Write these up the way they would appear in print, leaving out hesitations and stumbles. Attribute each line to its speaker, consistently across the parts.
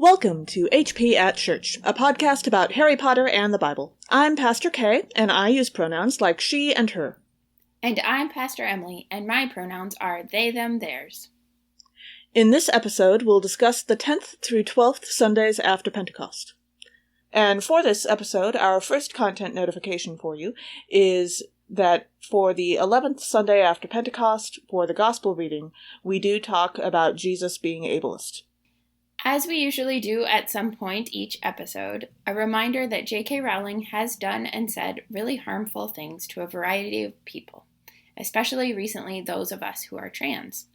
Speaker 1: Welcome to HP at Church, a podcast about Harry Potter and the Bible. I'm Pastor Kay, and I use pronouns like she and her.
Speaker 2: And I'm Pastor Emily, and my pronouns are they, them, theirs.
Speaker 1: In this episode, we'll discuss the 10th through 12th Sundays after Pentecost. And for this episode, our first content notification for you is that for the 11th Sunday after Pentecost, for the Gospel reading, we do talk about Jesus being ableist.
Speaker 2: As we usually do at some point each episode, a reminder that J.K. Rowling has done and said really harmful things to a variety of people, especially recently those of us who are trans.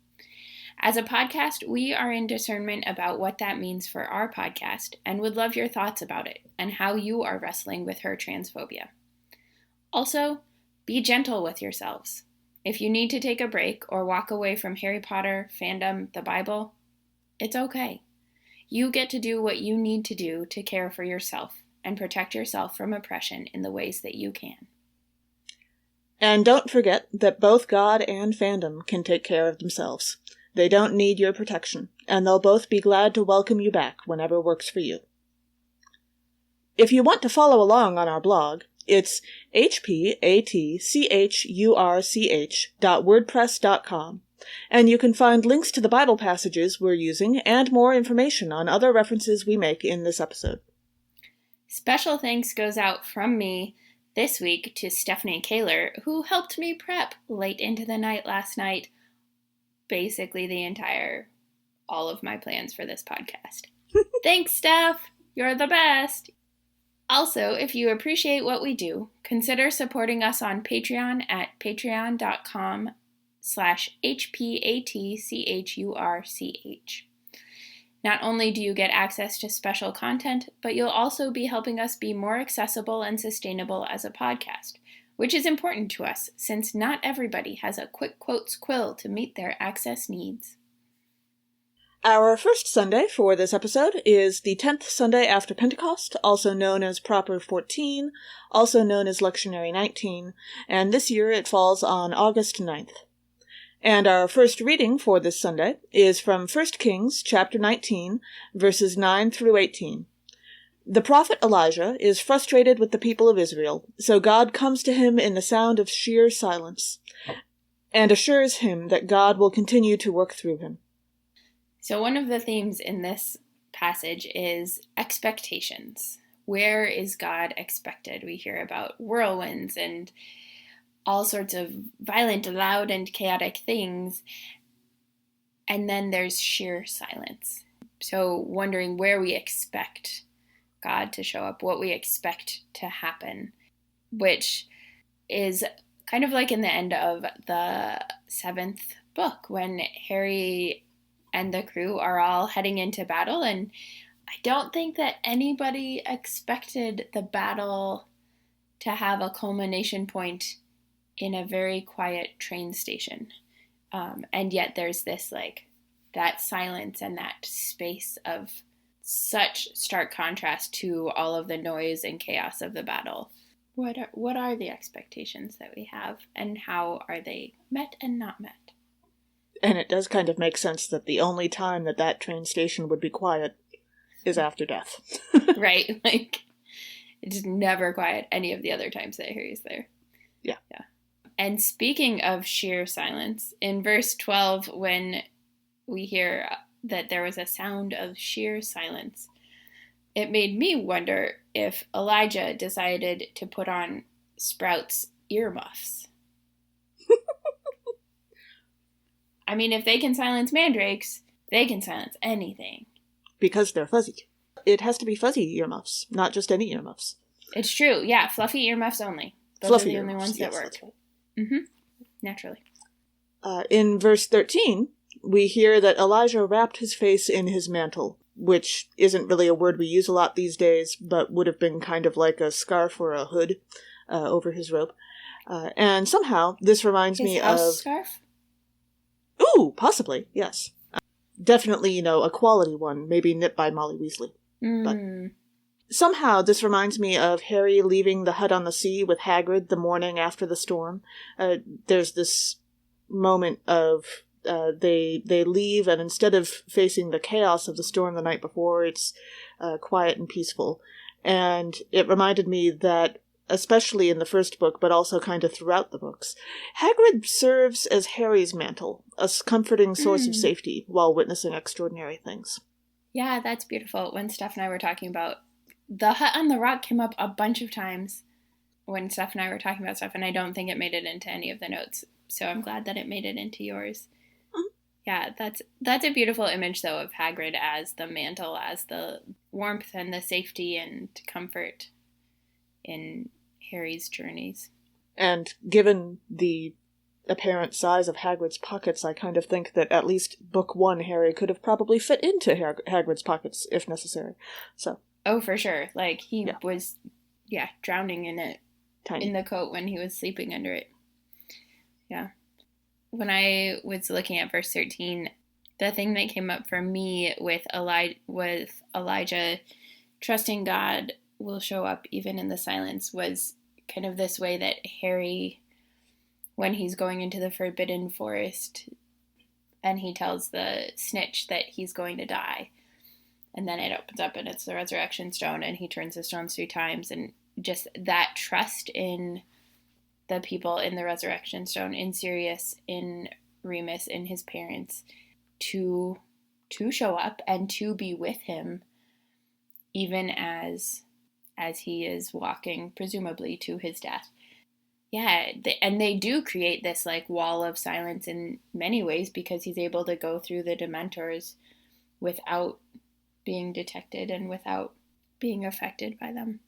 Speaker 2: As a podcast, we are in discernment about what that means for our podcast and would love your thoughts about it and how you are wrestling with her transphobia. Also, be gentle with yourselves. If you need to take a break or walk away from Harry Potter, fandom, the Bible, it's okay. You get to do what you need to do to care for yourself and protect yourself from oppression in the ways that you can.
Speaker 1: And don't forget that both God and fandom can take care of themselves. They don't need your protection, and they'll both be glad to welcome you back whenever works for you. If you want to follow along on our blog, it's hpatchurch.wordpress.com. And you can find links to the Bible passages we're using and more information on other references we make in this episode.
Speaker 2: Special thanks goes out from me this week to Stephanie Kaler, who helped me prep late into the night last night, basically all of my plans for this podcast. Thanks, Steph! You're the best! Also, if you appreciate what we do, consider supporting us on Patreon at patreon.com/HPATCHURCH. Not only do you get access to special content, but you'll also be helping us be more accessible and sustainable as a podcast, which is important to us since not everybody has a quick quotes quill to meet their access needs.
Speaker 1: Our first Sunday for this episode is the 10th Sunday after Pentecost, also known as Proper 14, also known as Lectionary 19, and this year it falls on August 9th. And our first reading for this Sunday is from 1 Kings chapter 19, verses 9 through 18. The prophet Elijah is frustrated with the people of Israel, so God comes to him in the sound of sheer silence, and assures him that God will continue to work through him.
Speaker 2: So one of the themes in this passage is expectations. Where is God expected? We hear about whirlwinds and all sorts of violent, loud, and chaotic things. And then there's sheer silence. So wondering where we expect God to show up, what we expect to happen, which is kind of like in the end of the 7th book when Harry and the crew are all heading into battle. And I don't think that anybody expected the battle to have a culmination point in a very quiet train station. And yet there's this that silence and that space of such stark contrast to all of the noise and chaos of the battle. What are the expectations that we have, and how are they met and not met?
Speaker 1: And it does kind of make sense that the only time that train station would be quiet is after death.
Speaker 2: Right, it's never quiet any of the other times that Harry's there.
Speaker 1: Yeah.
Speaker 2: And speaking of sheer silence, in verse 12, when we hear that there was a sound of sheer silence, it made me wonder if Elijah decided to put on Sprout's earmuffs. I mean, if they can silence mandrakes, they can silence anything.
Speaker 1: Because they're fuzzy. It has to be fuzzy earmuffs, not just any earmuffs.
Speaker 2: It's true, yeah, fluffy earmuffs only. Those
Speaker 1: fluffy
Speaker 2: are the only ones that work.
Speaker 1: That's right.
Speaker 2: Mm-hmm. Naturally.
Speaker 1: In verse 13, we hear that Elijah wrapped his face in his mantle, which isn't really a word we use a lot these days, but would have been kind of like a scarf or a hood over his robe. And somehow, this reminds me of...
Speaker 2: His house scarf?
Speaker 1: Ooh, possibly, yes. Definitely, a quality one, maybe knit by Molly Weasley. But somehow this reminds me of Harry leaving the hut on the sea with Hagrid the morning after the storm. There's this moment of they leave, and instead of facing the chaos of the storm the night before, it's quiet and peaceful. And it reminded me that, especially in the first book, but also kind of throughout the books, Hagrid serves as Harry's mantle, a comforting source of safety while witnessing extraordinary things.
Speaker 2: Yeah, that's beautiful. When Steph and I were talking about the hut on the rock came up a bunch of times when Steph and I were talking about stuff, and I don't think it made it into any of the notes. So I'm glad that it made it into yours. Mm-hmm. Yeah, that's a beautiful image, though, of Hagrid as the mantle, as the warmth and the safety and comfort in Harry's journeys.
Speaker 1: And given the apparent size of Hagrid's pockets, I kind of think that at least book 1 Harry could have probably fit into Hagrid's pockets if necessary. So.
Speaker 2: Oh, for sure. Like, he was, drowning in it. Tiny. In the coat when he was sleeping under it. Yeah. When I was looking at verse 13, the thing that came up for me with Elijah trusting God will show up even in the silence was kind of this way that Harry, when he's going into the forbidden forest and he tells the snitch that he's going to die, and then it opens up and it's the resurrection stone and he turns the stones 3 times, and just that trust in the people in the resurrection stone, in Sirius, in Remus, in his parents, to show up and to be with him, even as he is walking, presumably, to his death. Yeah, and they do create this like wall of silence in many ways, because he's able to go through the Dementors without being detected and without being affected by them.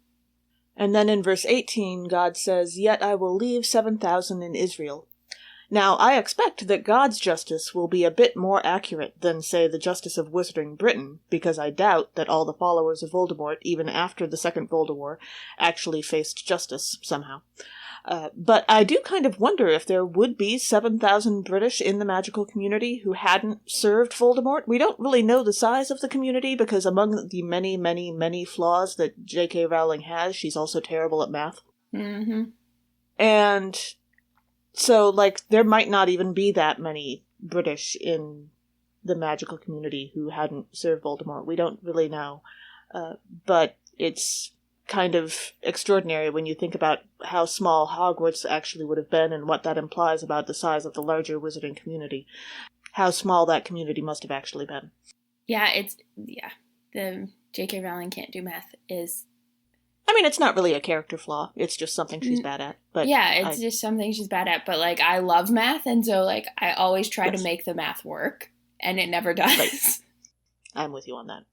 Speaker 1: And then in verse 18, God says, "Yet I will leave 7,000 in Israel." Now, I expect that God's justice will be a bit more accurate than, say, the justice of Wizarding Britain, because I doubt that all the followers of Voldemort, even after the Second Voldemort, actually faced justice somehow. But I do kind of wonder if there would be 7,000 British in the magical community who hadn't served Voldemort. We don't really know the size of the community, because among the many, many, many flaws that J.K. Rowling has, she's also terrible at math.
Speaker 2: Mm-hmm.
Speaker 1: And so, like, there might not even be that many British in the magical community who hadn't served Voldemort. We don't really know. But it's kind of extraordinary when you think about how small Hogwarts actually would have been and what that implies about the size of the larger wizarding community. How small that community must have actually been.
Speaker 2: Yeah, the J.K. Rowling can't do math is...
Speaker 1: I mean, it's not really a character flaw. It's just something she's bad at. But
Speaker 2: yeah, it's just something she's bad at. But, like, I love math, and so, like, I always try to make the math work, and it never does.
Speaker 1: Right. I'm with you on that.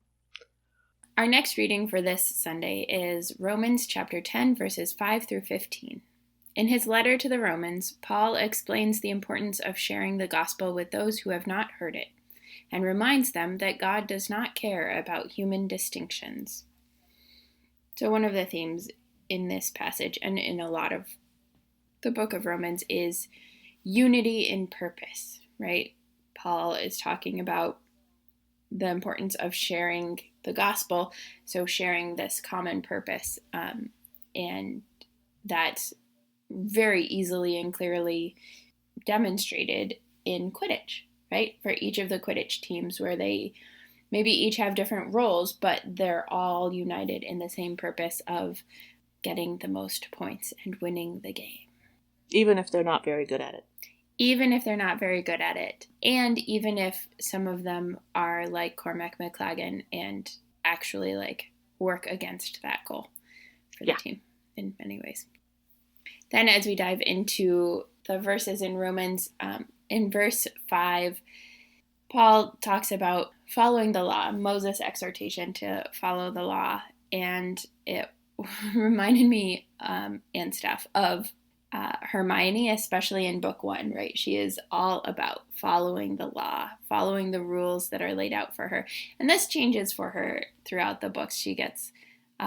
Speaker 2: Our next reading for this Sunday is Romans chapter 10, verses 5 through 15. In his letter to the Romans, Paul explains the importance of sharing the gospel with those who have not heard it, and reminds them that God does not care about human distinctions. So one of the themes in this passage, and in a lot of the book of Romans, is unity in purpose, right? Paul is talking about the importance of sharing the gospel, so sharing this common purpose, and that's very easily and clearly demonstrated in Quidditch, right? For each of the Quidditch teams, where they maybe each have different roles, but they're all united in the same purpose of getting the most points and winning the game.
Speaker 1: Even if they're not very good at it.
Speaker 2: Even if they're not very good at it. And even if some of them are like Cormac McLagan and actually like work against that goal for the team in many ways. Then as we dive into the verses in Romans, in verse 5, Paul talks about following the law, Moses' exhortation to follow the law. And it reminded me and stuff of Hermione, especially in book 1, right? She is all about following the law, following the rules that are laid out for her. And this changes for her throughout the books. She gets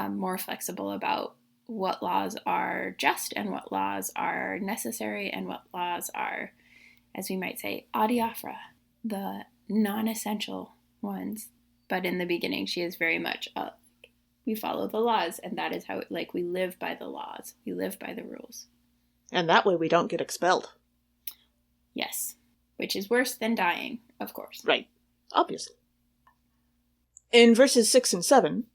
Speaker 2: more flexible about what laws are just and what laws are necessary and what laws are, as we might say, adiaphora, the non-essential ones. But in the beginning, she is very much we follow the laws, and that is how, like, we live by the laws. We live by the rules.
Speaker 1: And that way we don't get expelled.
Speaker 2: Yes. which is worse than dying, of course.
Speaker 1: Right. Obviously. In verses 6 and 7,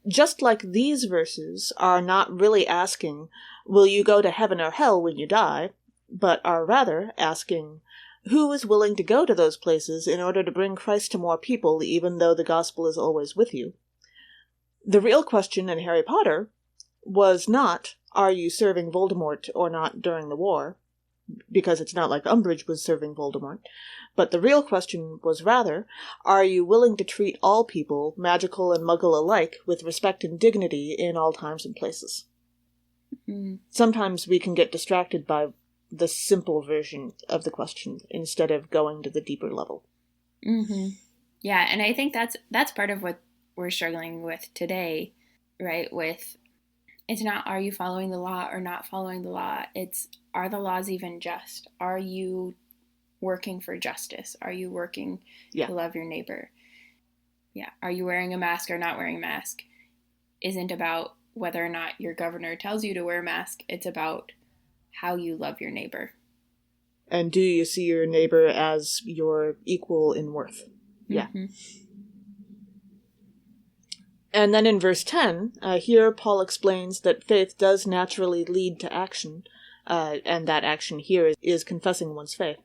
Speaker 1: just like these verses are not really asking, will you go to heaven or hell when you die, but are rather asking, who is willing to go to those places in order to bring Christ to more people, even though the gospel is always with you? The real question in Harry Potter was not, are you serving Voldemort or not during the war? Because it's not like Umbridge was serving Voldemort. But the real question was rather, are you willing to treat all people, magical and muggle alike, with respect and dignity in all times and places?
Speaker 2: Mm.
Speaker 1: Sometimes we can get distracted by the simple version of the question instead of going to the deeper level.
Speaker 2: Mm-hmm. Yeah, and I think that's part of what we're struggling with today, right? It's not, are you following the law or not following the law? It's, are the laws even just? Are you working for justice? Are you working to love your neighbor? Yeah. Are you wearing a mask or not wearing a mask? Isn't about whether or not your governor tells you to wear a mask. It's about how you love your neighbor.
Speaker 1: And do you see your neighbor as your equal in worth? Yeah.
Speaker 2: Mm-hmm.
Speaker 1: And then in verse 10, here Paul explains that faith does naturally lead to action, and that action here is confessing one's faith.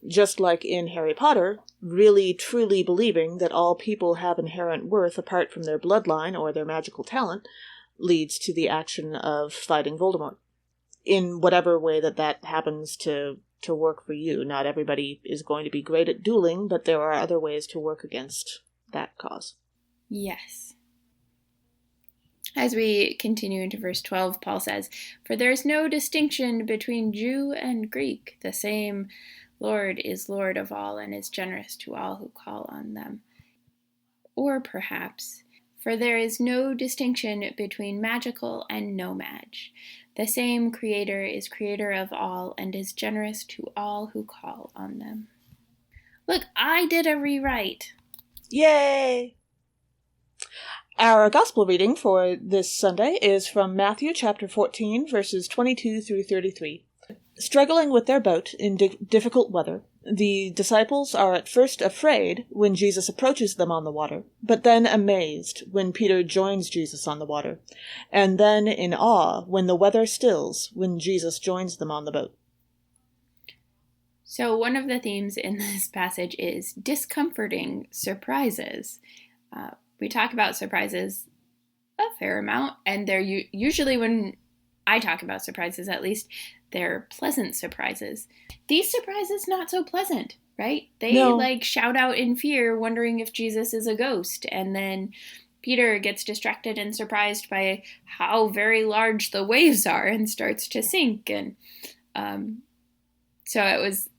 Speaker 1: Just like in Harry Potter, really truly believing that all people have inherent worth apart from their bloodline or their magical talent leads to the action of fighting Voldemort. In whatever way that happens to work for you. Not everybody is going to be great at dueling, but there are other ways to work against that cause.
Speaker 2: Yes. As we continue into verse 12, Paul says, for there is no distinction between Jew and Greek. The same Lord is Lord of all and is generous to all who call on them. Or perhaps, for there is no distinction between magical and no-mage. The same Creator is creator of all and is generous to all who call on them. Look, I did a rewrite.
Speaker 1: Yay! Our gospel reading for this Sunday is from Matthew chapter 14, verses 22 through 33. Struggling with their boat in difficult weather, the disciples are at first afraid when Jesus approaches them on the water, but then amazed when Peter joins Jesus on the water, and then in awe when the weather stills when Jesus joins them on the boat.
Speaker 2: So one of the themes in this passage is discomforting surprises. We talk about surprises a fair amount, and they're usually, when I talk about surprises at least, they're pleasant surprises. These surprises, not so pleasant, right? They shout out in fear, wondering if Jesus is a ghost, and then Peter gets distracted and surprised by how very large the waves are and starts to sink. And so it was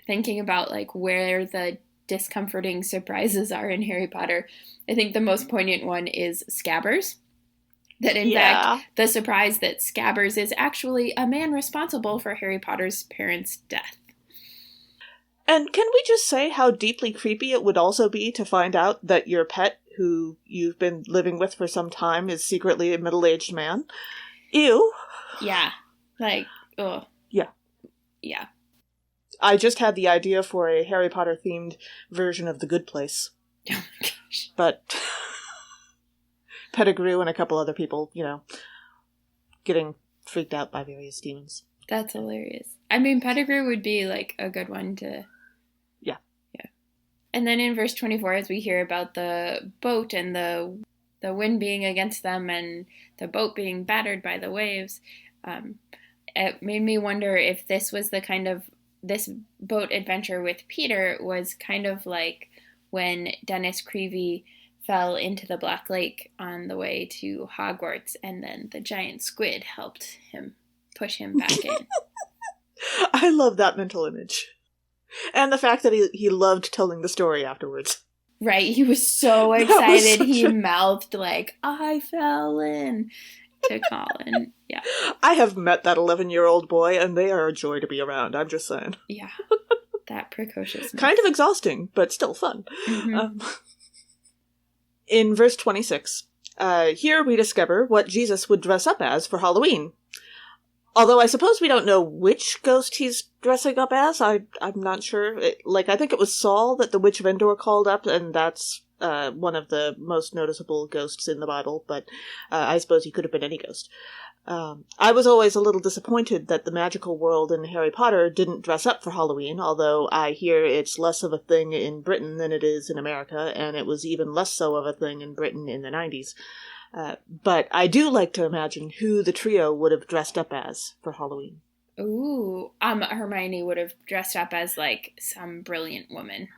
Speaker 2: thinking about where the discomforting surprises are in Harry Potter. I think the most poignant one is Scabbers. That in fact, the surprise that Scabbers is actually a man responsible for Harry Potter's parents' death.
Speaker 1: And can we just say how deeply creepy it would also be to find out that your pet, who you've been living with for some time, is secretly a middle-aged man? Ew.
Speaker 2: Yeah. Ugh.
Speaker 1: Yeah.
Speaker 2: Yeah.
Speaker 1: I just had the idea for a Harry Potter-themed version of The Good Place.
Speaker 2: Oh my gosh.
Speaker 1: But Pettigrew and a couple other people, getting freaked out by various demons.
Speaker 2: That's hilarious. I mean, Pettigrew would be a good one to...
Speaker 1: Yeah.
Speaker 2: Yeah. And then in verse 24, as we hear about the boat and the wind being against them and the boat being battered by the waves, it made me wonder if this was this boat adventure with Peter was kind of like when Dennis Creevy fell into the Black Lake on the way to Hogwarts, and then the giant squid helped him push him back in.
Speaker 1: I love that mental image. And the fact that he loved telling the story afterwards.
Speaker 2: Right, he was so excited, he mouthed I fell in to Colin. Yeah.
Speaker 1: I have met that 11-year-old boy, and they are a joy to be around, I'm just saying.
Speaker 2: Yeah, that precociousness.
Speaker 1: Kind of exhausting, but still fun.
Speaker 2: Mm-hmm.
Speaker 1: In verse 26, here we discover what Jesus would dress up as for Halloween. Although I suppose we don't know which ghost he's dressing up as. I'm not sure. I think it was Saul that the Witch of Endor called up, and that's one of the most noticeable ghosts in the Bible, but I suppose he could have been any ghost. I was always a little disappointed that the magical world in Harry Potter didn't dress up for Halloween, although I hear it's less of a thing in Britain than it is in America, and it was even less so of a thing in Britain in the 90s. But I do like to imagine who the trio would have dressed up as for Halloween.
Speaker 2: Ooh, Hermione would have dressed up as, like, some brilliant woman.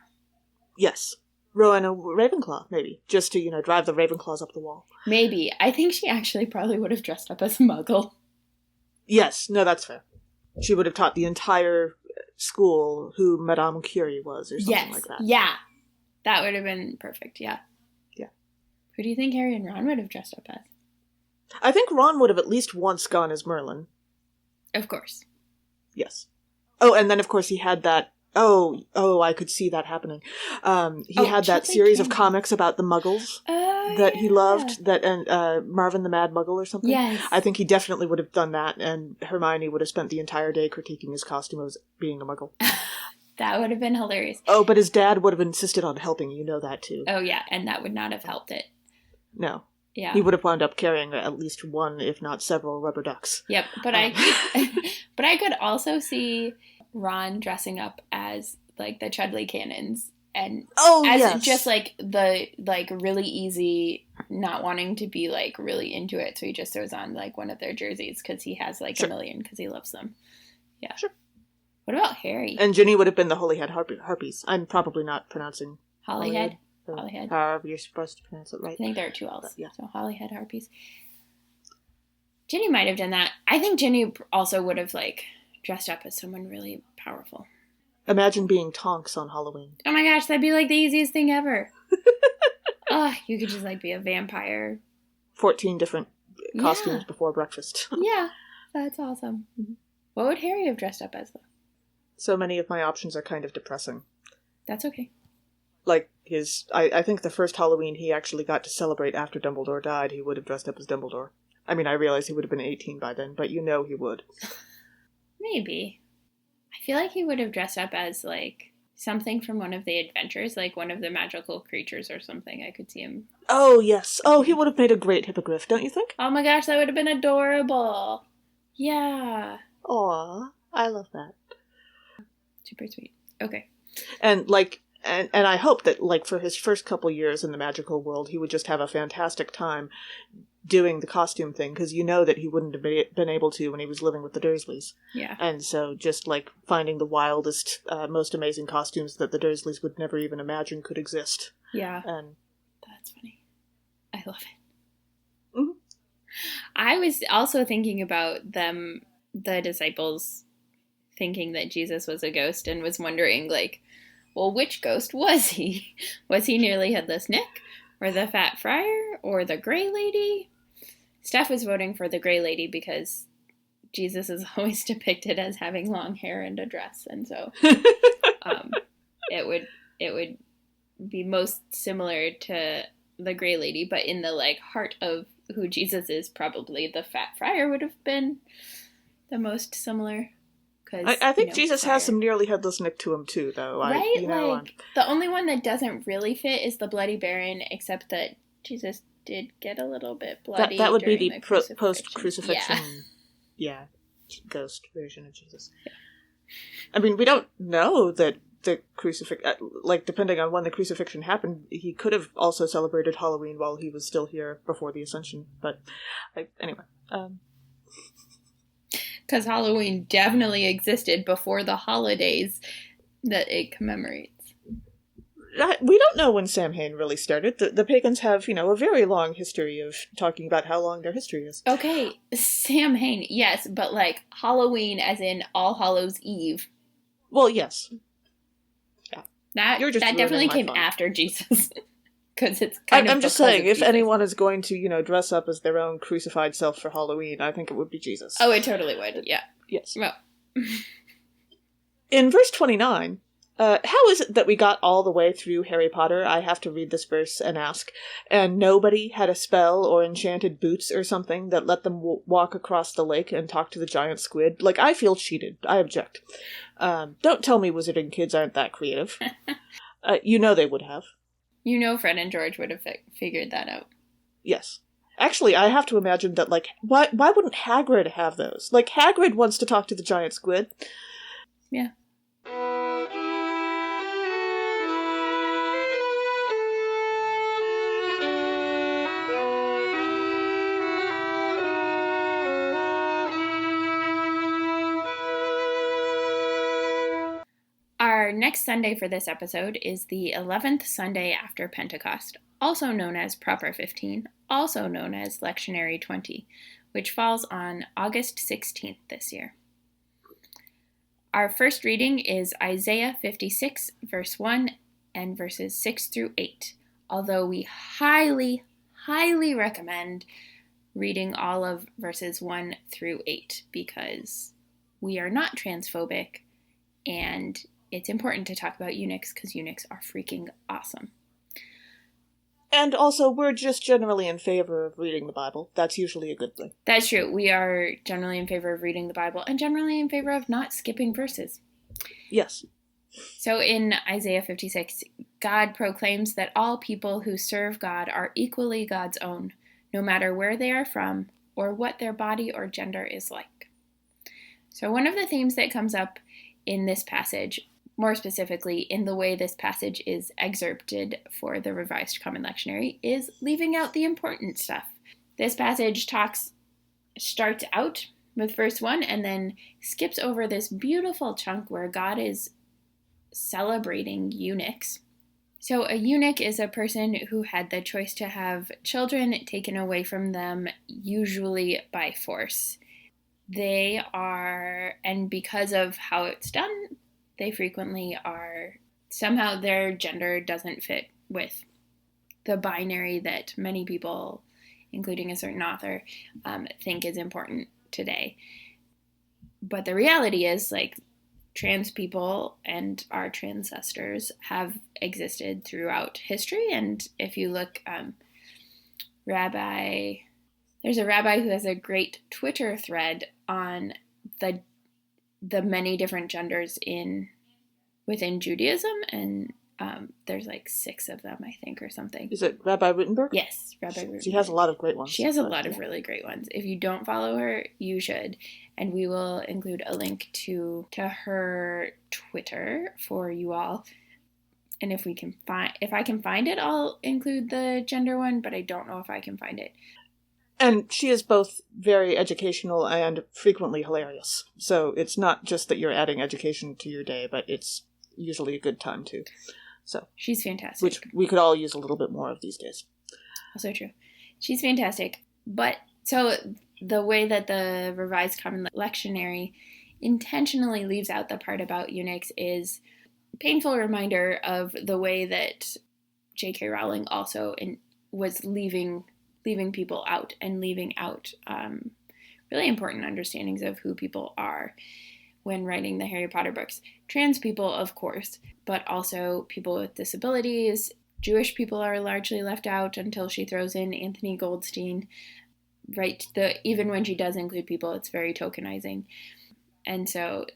Speaker 1: Yes. Rowena Ravenclaw, maybe. Just to, drive the Ravenclaws up the wall.
Speaker 2: Maybe. I think she actually probably would have dressed up as a muggle.
Speaker 1: Yes, no, that's fair. She would have taught the entire school who Madame Curie was, or something like that.
Speaker 2: Yeah. That would have been perfect, yeah.
Speaker 1: Yeah.
Speaker 2: Who do you think Harry and Ron would have dressed up as?
Speaker 1: I think Ron would have at least once gone as Merlin.
Speaker 2: Of course.
Speaker 1: Yes. Oh, and then of course he had that. Oh, I could see that happening. He had that series of comics about the Muggles that he loved, Marvin the Mad Muggle or something.
Speaker 2: Yes.
Speaker 1: I think he definitely would have done that, and Hermione would have spent the entire day critiquing his costume as being a Muggle.
Speaker 2: That would have been hilarious.
Speaker 1: Oh, but his dad would have insisted on helping, that too.
Speaker 2: Oh, yeah, and that would not have helped it.
Speaker 1: No.
Speaker 2: Yeah.
Speaker 1: He would have wound up carrying at least one, if not several, rubber ducks.
Speaker 2: Yep, but I could also see Ron dressing up as, like, the Chudley Cannons, and just, like, the, like, really easy, not wanting to be, like, really into it, so he just throws on, like, one of their jerseys, because he has, like, a million, because he loves them. Yeah.
Speaker 1: Sure.
Speaker 2: What about Harry?
Speaker 1: And Ginny would have been the Holyhead Harpies. I'm probably not pronouncing
Speaker 2: Holyhead.
Speaker 1: Holyhead. However you're supposed to pronounce it right.
Speaker 2: I think there are two L's.
Speaker 1: Yeah.
Speaker 2: So Holyhead Harpies. Ginny might have done that. I think Ginny also would have, like, dressed up as someone really powerful.
Speaker 1: Imagine being Tonks on Halloween.
Speaker 2: Oh my gosh, that'd be, like, the easiest thing ever. You could just, like, be a vampire.
Speaker 1: 14 different costumes before breakfast.
Speaker 2: Yeah, that's awesome.
Speaker 1: Mm-hmm.
Speaker 2: What would Harry have dressed up as, though?
Speaker 1: So many of my options are kind of depressing.
Speaker 2: That's okay.
Speaker 1: Like I think the first Halloween he actually got to celebrate after Dumbledore died, he would have dressed up as Dumbledore. I mean, I realize he would have been 18 by then, but he would.
Speaker 2: Maybe. I feel like he would have dressed up as, like, something from one of the adventures, like one of the magical creatures or something. I could see him.
Speaker 1: Oh, yes. Oh, he would have made a great hippogriff, don't you think?
Speaker 2: Oh my gosh, that would have been adorable. Yeah.
Speaker 1: Aw, I love that.
Speaker 2: Super sweet. Okay.
Speaker 1: And, like, and I hope that, like, for his first couple years in the magical world, he would just have a fantastic time doing the costume thing, because that he wouldn't have been able to when he was living with the Dursleys.
Speaker 2: Yeah.
Speaker 1: And so just, like, finding the wildest, most amazing costumes that the Dursleys would never even imagine could exist.
Speaker 2: Yeah.
Speaker 1: And
Speaker 2: that's funny. I love it.
Speaker 1: Mm-hmm.
Speaker 2: I was also thinking about the disciples, thinking that Jesus was a ghost, and was wondering, like, well, which ghost was he? Was he nearly headless Nick? Or the fat friar? Or the gray lady? Steph was voting for the gray lady because Jesus is always depicted as having long hair and a dress, and so it would be most similar to the gray lady, but in the, like, heart of who Jesus is, probably the fat friar would have been the most similar.
Speaker 1: I think Jesus has some nearly headless Nick to him too, though.
Speaker 2: Right? The only one that doesn't really fit is the Bloody Baron, except that Jesus did get a little bit bloody.
Speaker 1: That would be the post-crucifixion, ghost version of Jesus. Yeah. I mean, we don't know that the depending on when the crucifixion happened, he could have also celebrated Halloween while he was still here before the Ascension. But anyway.
Speaker 2: Because Halloween definitely existed before the holidays that it commemorates.
Speaker 1: We don't know when Samhain really started. The pagans have, a very long history of talking about how long their history is.
Speaker 2: Okay, Samhain, yes, but, like, Halloween as in All Hallows Eve.
Speaker 1: Well, yes. Yeah.
Speaker 2: That definitely came after Jesus. Because it's kind of...
Speaker 1: I'm just saying, if anyone is going to, dress up as their own crucified self for Halloween, I think it would be Jesus.
Speaker 2: Oh, it totally would, yeah.
Speaker 1: Yes.
Speaker 2: Well.
Speaker 1: In verse 29, How is it that we got all the way through Harry Potter, I have to read this verse and ask, and nobody had a spell or enchanted boots or something that let them walk across the lake and talk to the giant squid? Like, I feel cheated. I object. Don't tell me wizarding kids aren't that creative. You know they would have.
Speaker 2: You know Fred and George would have figured that out.
Speaker 1: Yes. Actually, I have to imagine that, like, why wouldn't Hagrid have those? Like, Hagrid wants to talk to the giant squid.
Speaker 2: Yeah. Our next Sunday for this episode is the 11th Sunday after Pentecost, also known as Proper 15, also known as Lectionary 20, which falls on August 16th this year. Our first reading is Isaiah 56, verse 1 and verses 6 through 8, although we highly, highly recommend reading all of verses 1 through 8 because we are not transphobic and it's important to talk about eunuchs because eunuchs are freaking awesome.
Speaker 1: And also, we're just generally in favor of reading the Bible. That's usually a good thing.
Speaker 2: That's true. We are generally in favor of reading the Bible and generally in favor of not skipping verses.
Speaker 1: Yes.
Speaker 2: So in Isaiah 56, God proclaims that all people who serve God are equally God's own, no matter where they are from or what their body or gender is like. So one of the themes that comes up in this passage, more specifically in the way this passage is excerpted for the Revised Common Lectionary, is leaving out the important stuff. This passage starts out with verse 1 and then skips over this beautiful chunk where God is celebrating eunuchs. So a eunuch is a person who had the choice to have children taken away from them, usually by force. They are, and because of how it's done, they frequently are, somehow their gender doesn't fit with the binary that many people, including a certain author, think is important today. But the reality is, like, trans people and our transcestors have existed throughout history. And if you look, there's a rabbi who has a great Twitter thread on the many different genders within Judaism, and there's like 6 of them, I think, or something.
Speaker 1: Is it Rabbi Wittenberg?
Speaker 2: Yes, Rabbi Wittenberg.
Speaker 1: She has a lot of great ones.
Speaker 2: She has a lot of really great ones. If you don't follow her, you should. And we will include a link to her Twitter for you all. And if I can find it, I'll include the gender one, but I don't know if I can find it.
Speaker 1: And she is both very educational and frequently hilarious. So it's not just that you're adding education to your day, but it's usually a good time too. So
Speaker 2: she's fantastic.
Speaker 1: Which we could all use a little bit more of these days.
Speaker 2: Also true. She's fantastic. But so the way that the Revised Common Lectionary intentionally leaves out the part about eunuchs is a painful reminder of the way that J.K. Rowling also was leaving people out and leaving out really important understandings of who people are when writing the Harry Potter books. Trans people, of course, but also people with disabilities. Jewish people are largely left out until she throws in Anthony Goldstein. Right, even when she does include people, it's very tokenizing. And so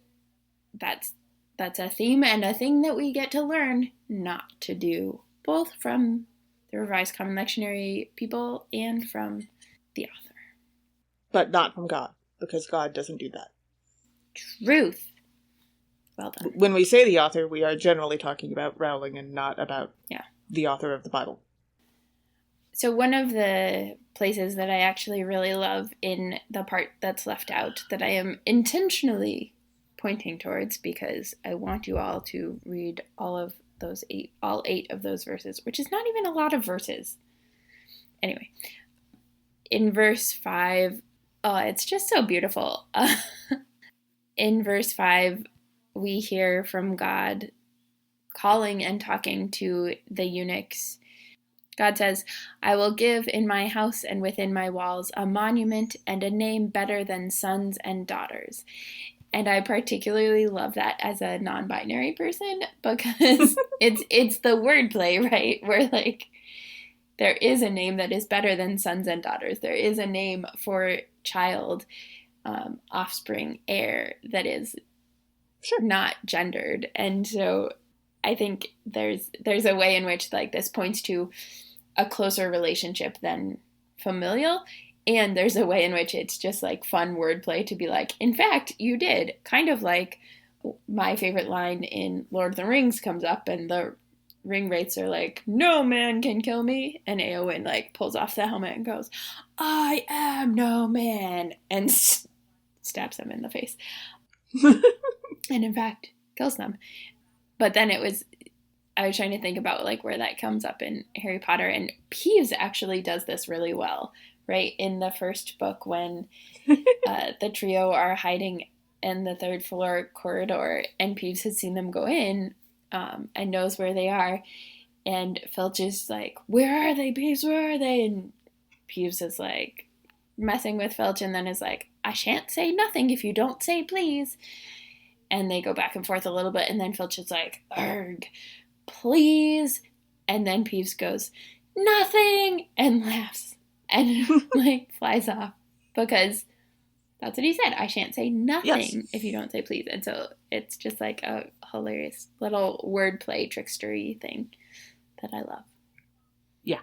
Speaker 2: that's a theme and a thing that we get to learn not to do, both from the Revised Common Lectionary people and from the author.
Speaker 1: But not from God, because God doesn't do that.
Speaker 2: Truth. Well done.
Speaker 1: When we say the author, we are generally talking about Rowling and not about the author of the Bible.
Speaker 2: So one of the places that I actually really love in the part that's left out, that I am intentionally pointing towards because I want you all to read all 8 of those verses, which is not even a lot of verses. Anyway, in verse 5, it's just so beautiful. In verse 5, we hear from God calling and talking to the eunuchs. God says, "I will give in my house and within my walls a monument and a name better than sons and daughters." And I particularly love that as a non-binary person because it's the wordplay, right? Where like there is a name that is better than sons and daughters. There is a name for child, offspring, heir that is not gendered. And so I think there's a way in which like this points to a closer relationship than familial. And there's a way in which it's just like fun wordplay to be like, in fact, you did. Kind of like my favorite line in Lord of the Rings comes up and the ring wraiths are like, no man can kill me. And Eowyn like pulls off the helmet and goes, I am no man. And stabs them in the face. And in fact, kills them. But then I was trying to think about like where that comes up in Harry Potter. And Peeves actually does this really well. Right, in the first book when the trio are hiding in the third floor corridor and Peeves has seen them go in and knows where they are. And Filch is like, where are they, Peeves, where are they? And Peeves is like messing with Filch and then is like, I shan't say nothing if you don't say please. And they go back and forth a little bit and then Filch is like, arg, please. And then Peeves goes, nothing, and laughs. And like flies off because that's what he said. I shan't say nothing if you don't say please. And so it's just like a hilarious little wordplay trickstery thing that I love.
Speaker 1: Yeah.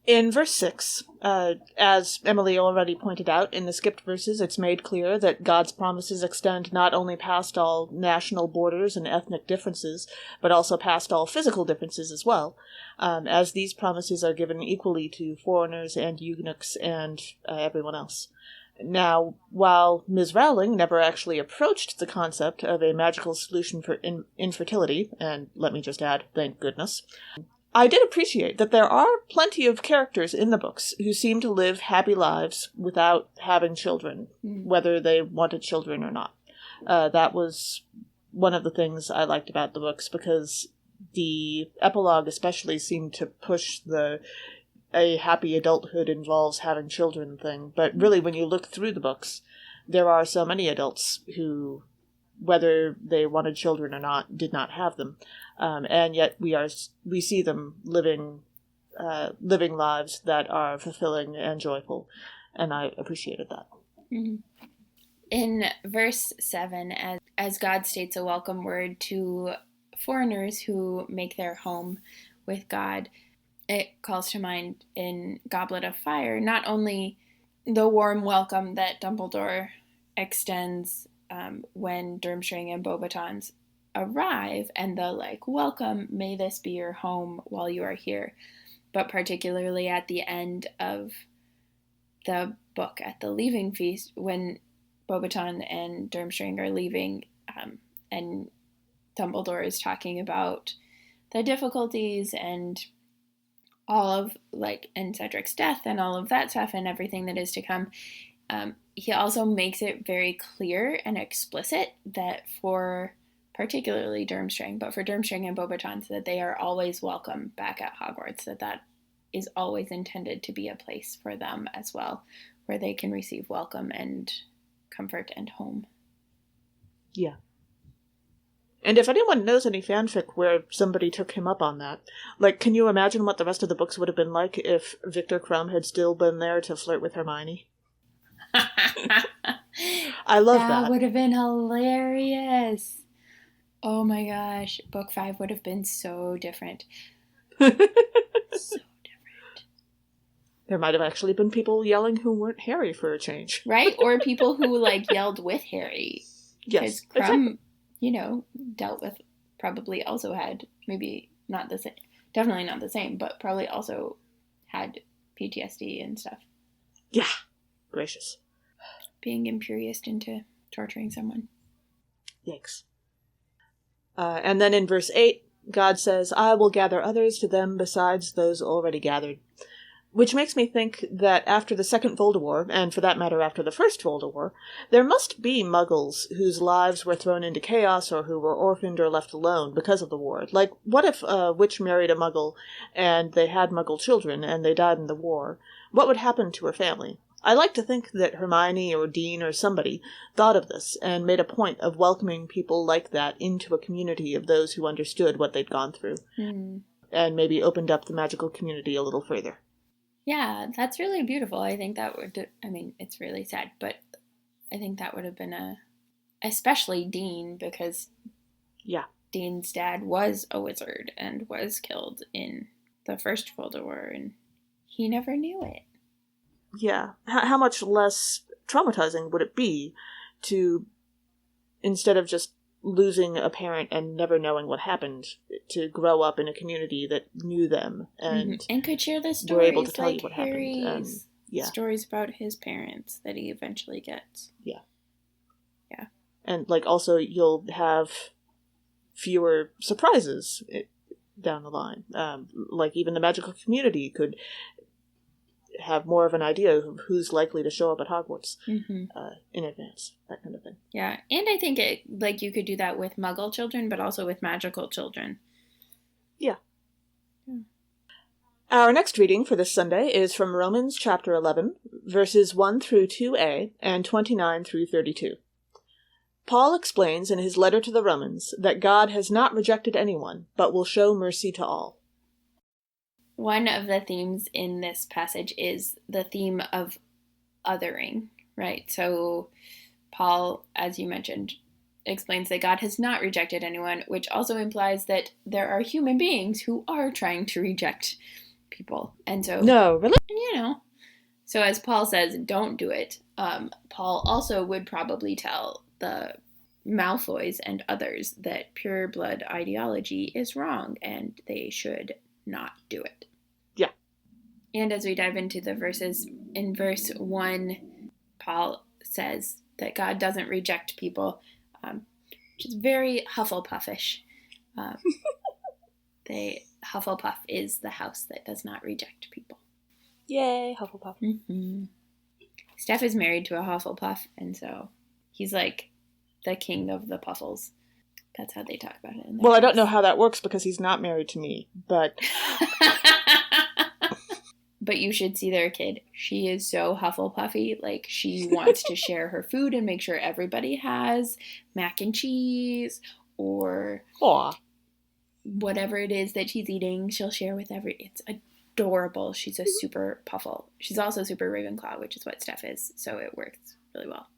Speaker 1: In verse 6, as Emily already pointed out, in the skipped verses, it's made clear that God's promises extend not only past all national borders and ethnic differences, but also past all physical differences as well, as these promises are given equally to foreigners and eunuchs and everyone else. Now, while Ms. Rowling never actually approached the concept of a magical solution for infertility, and let me just add, thank goodness, I did appreciate that there are plenty of characters in the books who seem to live happy lives without having children, whether they wanted children or not. That was one of the things I liked about the books, because the epilogue especially seemed to push a happy adulthood involves having children thing. But really, when you look through the books, there are so many adults who, whether they wanted children or not, did not have them. And yet we see them living lives that are fulfilling and joyful, and I appreciated that.
Speaker 2: Mm-hmm. In verse 7, as God states a welcome word to foreigners who make their home with God, it calls to mind in Goblet of Fire not only the warm welcome that Dumbledore extends when Durmstrang and Beauxbatons arrive, and the like, welcome, may this be your home while you are here, but particularly at the end of the book, at the leaving feast, when Beauxbaton and Durmstrang are leaving, and Dumbledore is talking about the difficulties and all of like, and Cedric's death and all of that stuff and everything that is to come. He also makes it very clear and explicit that for particularly Durmstrang, but for Durmstrang and Beauxbatons, that they are always welcome back at Hogwarts, that is always intended to be a place for them as well, where they can receive welcome and comfort and home.
Speaker 1: Yeah. And if anyone knows any fanfic where somebody took him up on that, like, can you imagine what the rest of the books would have been like if Victor Crumb had still been there to flirt with Hermione? I love that.
Speaker 2: That would have been hilarious. Oh my gosh, book 5 would have been so different. So different.
Speaker 1: There might have actually been people yelling who weren't Harry for a change.
Speaker 2: Right? Or people who, like, yelled with Harry.
Speaker 1: Yes,
Speaker 2: Crumb, exactly. Dealt with, probably also had, maybe not the same, definitely not the same, but probably also had PTSD and stuff.
Speaker 1: Yeah. Gracious.
Speaker 2: Being imperious into torturing someone.
Speaker 1: Yikes. And then in verse 8, God says, I will gather others to them besides those already gathered. Which makes me think that after the second Voldemort, and for that matter after the first Voldemort, there must be muggles whose lives were thrown into chaos or who were orphaned or left alone because of the war. Like, what if a witch married a muggle and they had muggle children and they died in the war? What would happen to her family? I like to think that Hermione or Dean or somebody thought of this and made a point of welcoming people like that into a community of those who understood what they'd gone through, and maybe opened up the magical community a little further.
Speaker 2: Yeah, that's really beautiful. I think that would, it's really sad, but I think that would have been especially Dean, because Dean's dad was a wizard and was killed in the First World War, and he never knew it.
Speaker 1: Yeah. How much less traumatizing would it be to, instead of just losing a parent and never knowing what happened, to grow up in a community that knew them and
Speaker 2: could share the stories,
Speaker 1: were able to tell
Speaker 2: like
Speaker 1: you what
Speaker 2: Harry's
Speaker 1: happened.
Speaker 2: Stories about his parents that he eventually gets.
Speaker 1: Yeah.
Speaker 2: Yeah.
Speaker 1: And, also, you'll have fewer surprises down the line. Even the magical community could have more of an idea of who's likely to show up at Hogwarts in advance, that kind of thing.
Speaker 2: Yeah, and I think you could do that with Muggle children, but also with magical children.
Speaker 1: Yeah. Our next reading for this Sunday is from Romans chapter 11, verses 1 through 2a and 29 through 32. Paul explains in his letter to the Romans that God has not rejected anyone, but will show mercy to all.
Speaker 2: One of the themes in this passage is the theme of othering, right? So Paul, as you mentioned, explains that God has not rejected anyone, which also implies that there are human beings who are trying to reject people. And so...
Speaker 1: No, really?
Speaker 2: So as Paul says, don't do it. Paul also would probably tell the Malfoys and others that pure blood ideology is wrong and they should not do it.
Speaker 1: Yeah.
Speaker 2: And as we dive into the verses, in verse 1, Paul says that God doesn't reject people, which is very Hufflepuffish. Hufflepuff is the house that does not reject people.
Speaker 1: Yay, Hufflepuff.
Speaker 2: Mm-hmm. Steph is married to a Hufflepuff, and so he's like the king of the Puffles. That's how they talk about it.
Speaker 1: Well, I don't know how that works because he's not married to me, but...
Speaker 2: But you should see their kid. She is so Hufflepuffy. She wants to share her food and make sure everybody has mac and cheese or whatever it is that she's eating. She'll share with it's adorable. She's a super Puffle. She's also super Ravenclaw, which is what Steph is. So it works really well.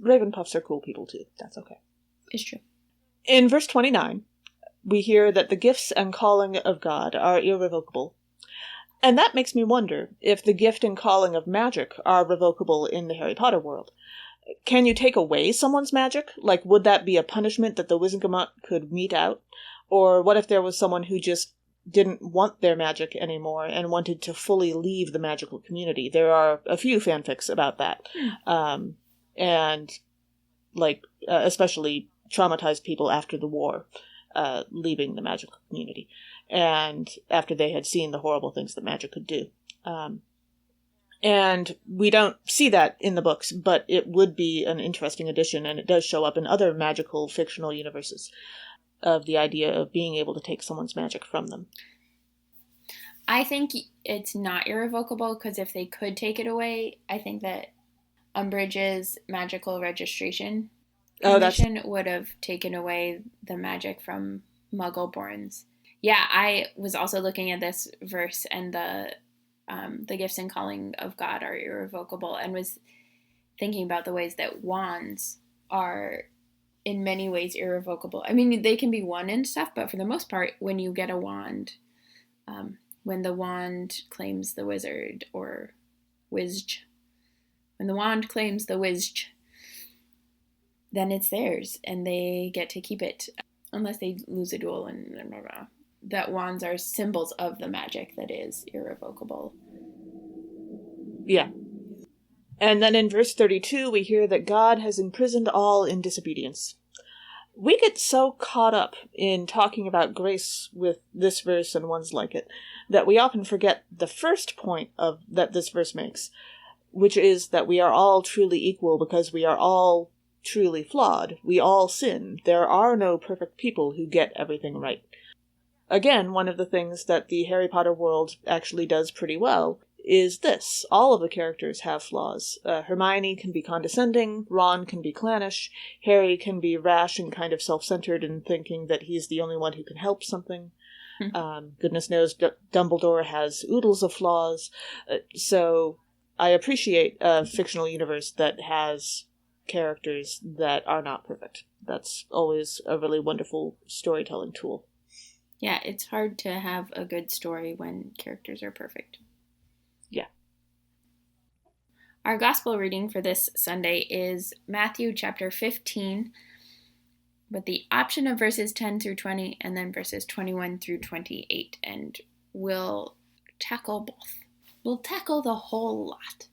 Speaker 1: Ravenpuffs are cool people too. That's okay.
Speaker 2: It's true.
Speaker 1: In verse 29, we hear that the gifts and calling of God are irrevocable. And that makes me wonder if the gift and calling of magic are revocable in the Harry Potter world. Can you take away someone's magic? Would that be a punishment that the Wizengamot could mete out? Or what if there was someone who just didn't want their magic anymore and wanted to fully leave the magical community? There are a few fanfics about that. Especially traumatized people after the war, leaving the magical community, and after they had seen the horrible things that magic could do. And we don't see that in the books, but it would be an interesting addition, and it does show up in other magical fictional universes, of the idea of being able to take someone's magic from them.
Speaker 2: I think it's not irrevocable, because if they could take it away, I think that Umbridge's magical registration commission would have taken away the magic from Muggle-borns. Yeah, I was also looking at this verse, and the gifts and calling of God are irrevocable, and was thinking about the ways that wands are in many ways irrevocable. I mean, they can be won and stuff, but for the most part, when you get a wand, when the wand claims the wizard or wizj, when the wand claims the wizj, then it's theirs, and they get to keep it, unless they lose a duel, and blah, blah, blah. That wands are symbols of the magic that is irrevocable.
Speaker 1: Yeah. And then in verse 32, we hear that God has imprisoned all in disobedience. We get so caught up in talking about grace with this verse and ones like it, that we often forget the first point that this verse makes, which is that we are all truly equal because we are all truly flawed. We all sin. There are no perfect people who get everything right. Again, one of the things that the Harry Potter world actually does pretty well is this. All of the characters have flaws. Hermione can be condescending, Ron can be clannish, Harry can be rash and kind of self-centered and thinking that he's the only one who can help something. Goodness knows Dumbledore has oodles of flaws. So I appreciate a fictional universe that has characters that are not perfect. That's always a really wonderful storytelling tool.
Speaker 2: Yeah, it's hard to have a good story when characters are perfect.
Speaker 1: Yeah.
Speaker 2: Our gospel reading for this Sunday is Matthew chapter 15, with the option of verses 10 through 20 and then verses 21 through 28. And we'll tackle both. We'll tackle the whole lot.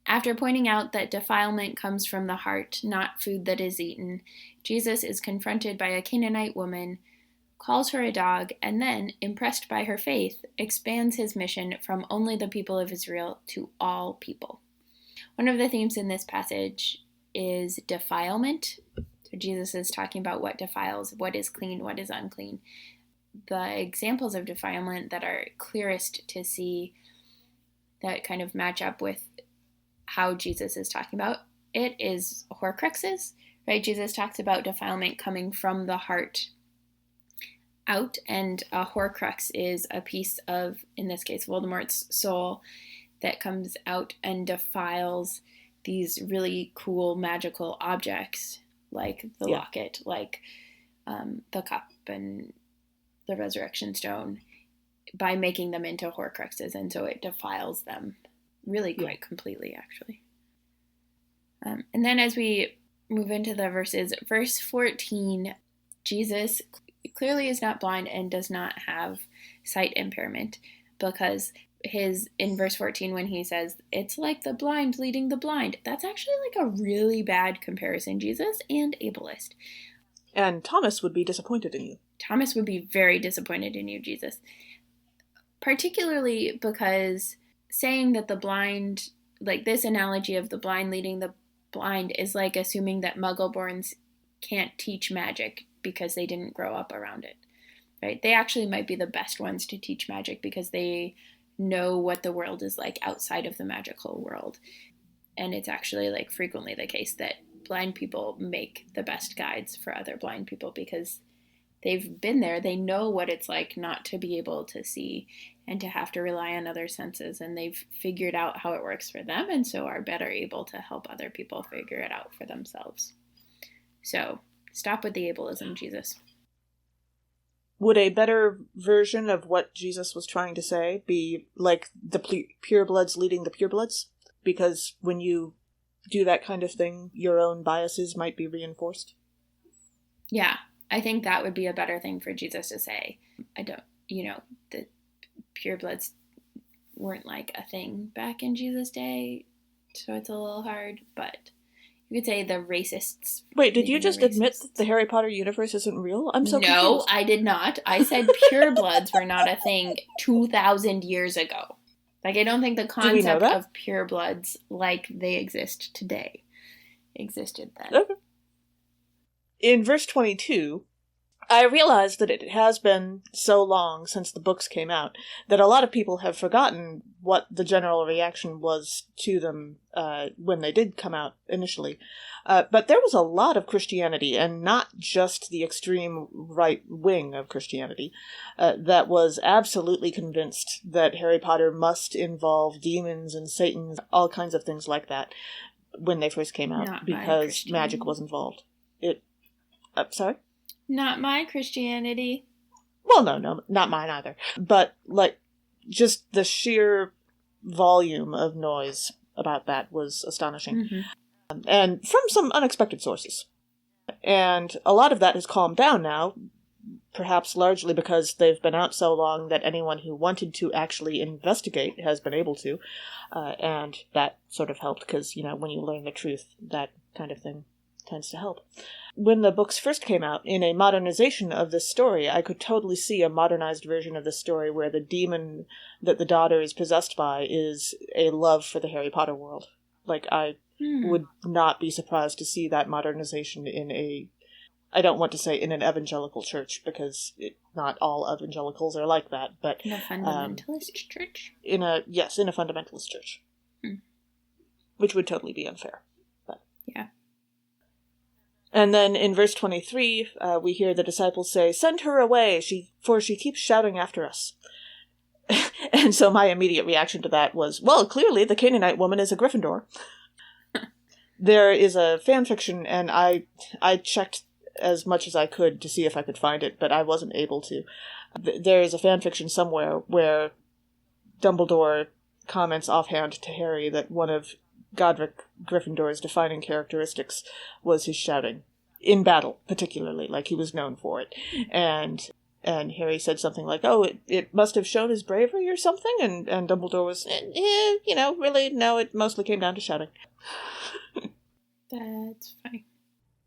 Speaker 2: After pointing out that defilement comes from the heart, not food that is eaten, Jesus is confronted by a Canaanite woman, calls her a dog, and then, impressed by her faith, expands his mission from only the people of Israel to all people. One of the themes in this passage is defilement. So Jesus is talking about what defiles, what is clean, what is unclean. The examples of defilement that are clearest to see that kind of match up with how Jesus is talking about it is Horcruxes, right? Jesus talks about defilement coming from the heart out, and a Horcrux is a piece of, in this case, Voldemort's soul that comes out and defiles these really cool magical objects like the locket, like the cup and the resurrection stone, by making them into Horcruxes, and so it defiles them really quite completely, actually. And then as we move into the verses, verse 14, Jesus clearly is not blind and does not have sight impairment, because in verse 14 when he says, it's like the blind leading the blind, that's actually like a really bad comparison, Jesus, and ableist.
Speaker 1: And Thomas would be disappointed in you.
Speaker 2: Thomas would be very disappointed in you, Jesus. Particularly because saying that the blind, like this analogy of the blind leading the blind, is like assuming that Muggleborns can't teach magic because they didn't grow up around it, right? They actually might be the best ones to teach magic because they know what the world is like outside of the magical world. And it's actually like frequently the case that blind people make the best guides for other blind people because they've been there. They know what it's like not to be able to see and to have to rely on other senses. And they've figured out how it works for them, and so are better able to help other people figure it out for themselves. So stop with the ableism, Jesus.
Speaker 1: Would a better version of what Jesus was trying to say be like the purebloods leading the purebloods? Because when you do that kind of thing, your own biases might be reinforced.
Speaker 2: Yeah, I think that would be a better thing for Jesus to say. The purebloods weren't like a thing back in Jesus' day, so it's a little hard, but you could say the racists.
Speaker 1: Wait, did you just admit that the Harry Potter universe isn't real? I'm so confused.
Speaker 2: No, I did not. I said purebloods were not a thing 2,000 years ago. Like, I don't think the concept of purebloods like they exist today existed then.
Speaker 1: Okay. In verse 22, I realized that it has been so long since the books came out that a lot of people have forgotten what the general reaction was to them when they did come out initially. But there was a lot of Christianity, and not just the extreme right wing of Christianity, that was absolutely convinced that Harry Potter must involve demons and Satan, all kinds of things like that, when they first came out, because magic was involved. Sorry?
Speaker 2: Not my Christianity.
Speaker 1: Well, no, not mine either. But, just the sheer volume of noise about that was astonishing. Mm-hmm. And from some unexpected sources. And a lot of that has calmed down now, perhaps largely because they've been out so long that anyone who wanted to actually investigate has been able to. And that sort of helped, because, when you learn the truth, that kind of thing tends to help. When the books first came out, in a modernization of this story, I could totally see a modernized version of this story where the demon that the daughter is possessed by is a love for the Harry Potter world. I would not be surprised to see that modernization in a I don't want to say in an evangelical church, because not all evangelicals are like that, but...
Speaker 2: In a fundamentalist church?
Speaker 1: In a fundamentalist church. Which would totally be unfair. But.
Speaker 2: Yeah.
Speaker 1: And then in verse 23, we hear the disciples say, "Send her away, for she keeps shouting after us." And so my immediate reaction to that was, well, clearly the Canaanite woman is a Gryffindor. There is a fan fiction, and I checked as much as I could to see if I could find it, but I wasn't able to. There is a fan fiction somewhere where Dumbledore comments offhand to Harry that one of Godric Gryffindor's defining characteristics was his shouting. In battle, particularly, like he was known for it. And Harry said something like, "Oh, it must have shown his bravery or something," and Dumbledore was, really, no, it mostly came down to shouting.
Speaker 2: That's funny.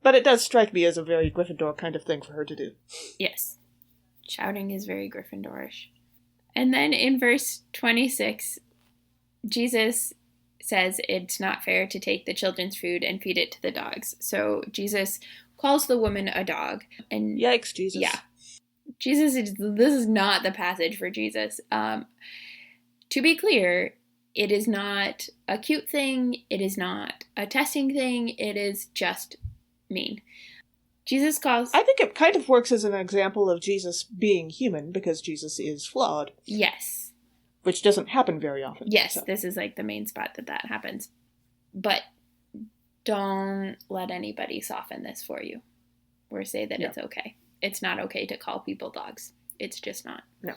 Speaker 1: But it does strike me as a very Gryffindor kind of thing for her to do.
Speaker 2: Yes. Shouting is very Gryffindorish. And then in verse 26, Jesus says it's not fair to take the children's food and feed it to the dogs. So Jesus calls the woman a dog. And
Speaker 1: yikes, Jesus.
Speaker 2: Yeah. This is not the passage for Jesus. To be clear, it is not a cute thing. It is not a testing thing. It is just mean. Jesus calls...
Speaker 1: I think it kind of works as an example of Jesus being human, because Jesus is flawed.
Speaker 2: Yes.
Speaker 1: Which doesn't happen very often.
Speaker 2: Yes,
Speaker 1: so.
Speaker 2: This is like the main spot that happens. But don't let anybody soften this for you or say that it's okay. It's not okay to call people dogs. It's just not.
Speaker 1: No.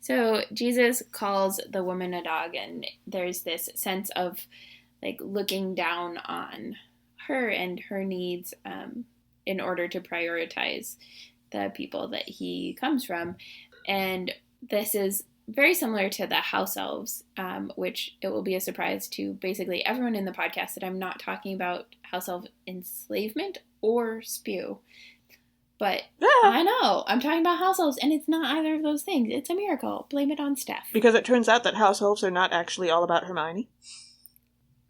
Speaker 2: So Jesus calls the woman a dog, and there's this sense of like looking down on her and her needs in order to prioritize the people that he comes from. And this is very similar to the house elves, which it will be a surprise to basically everyone in the podcast that I'm not talking about house elf enslavement or spew. But I know, I'm talking about house elves, and it's not either of those things. It's a miracle. Blame it on Steph.
Speaker 1: Because it turns out that house elves are not actually all about Hermione.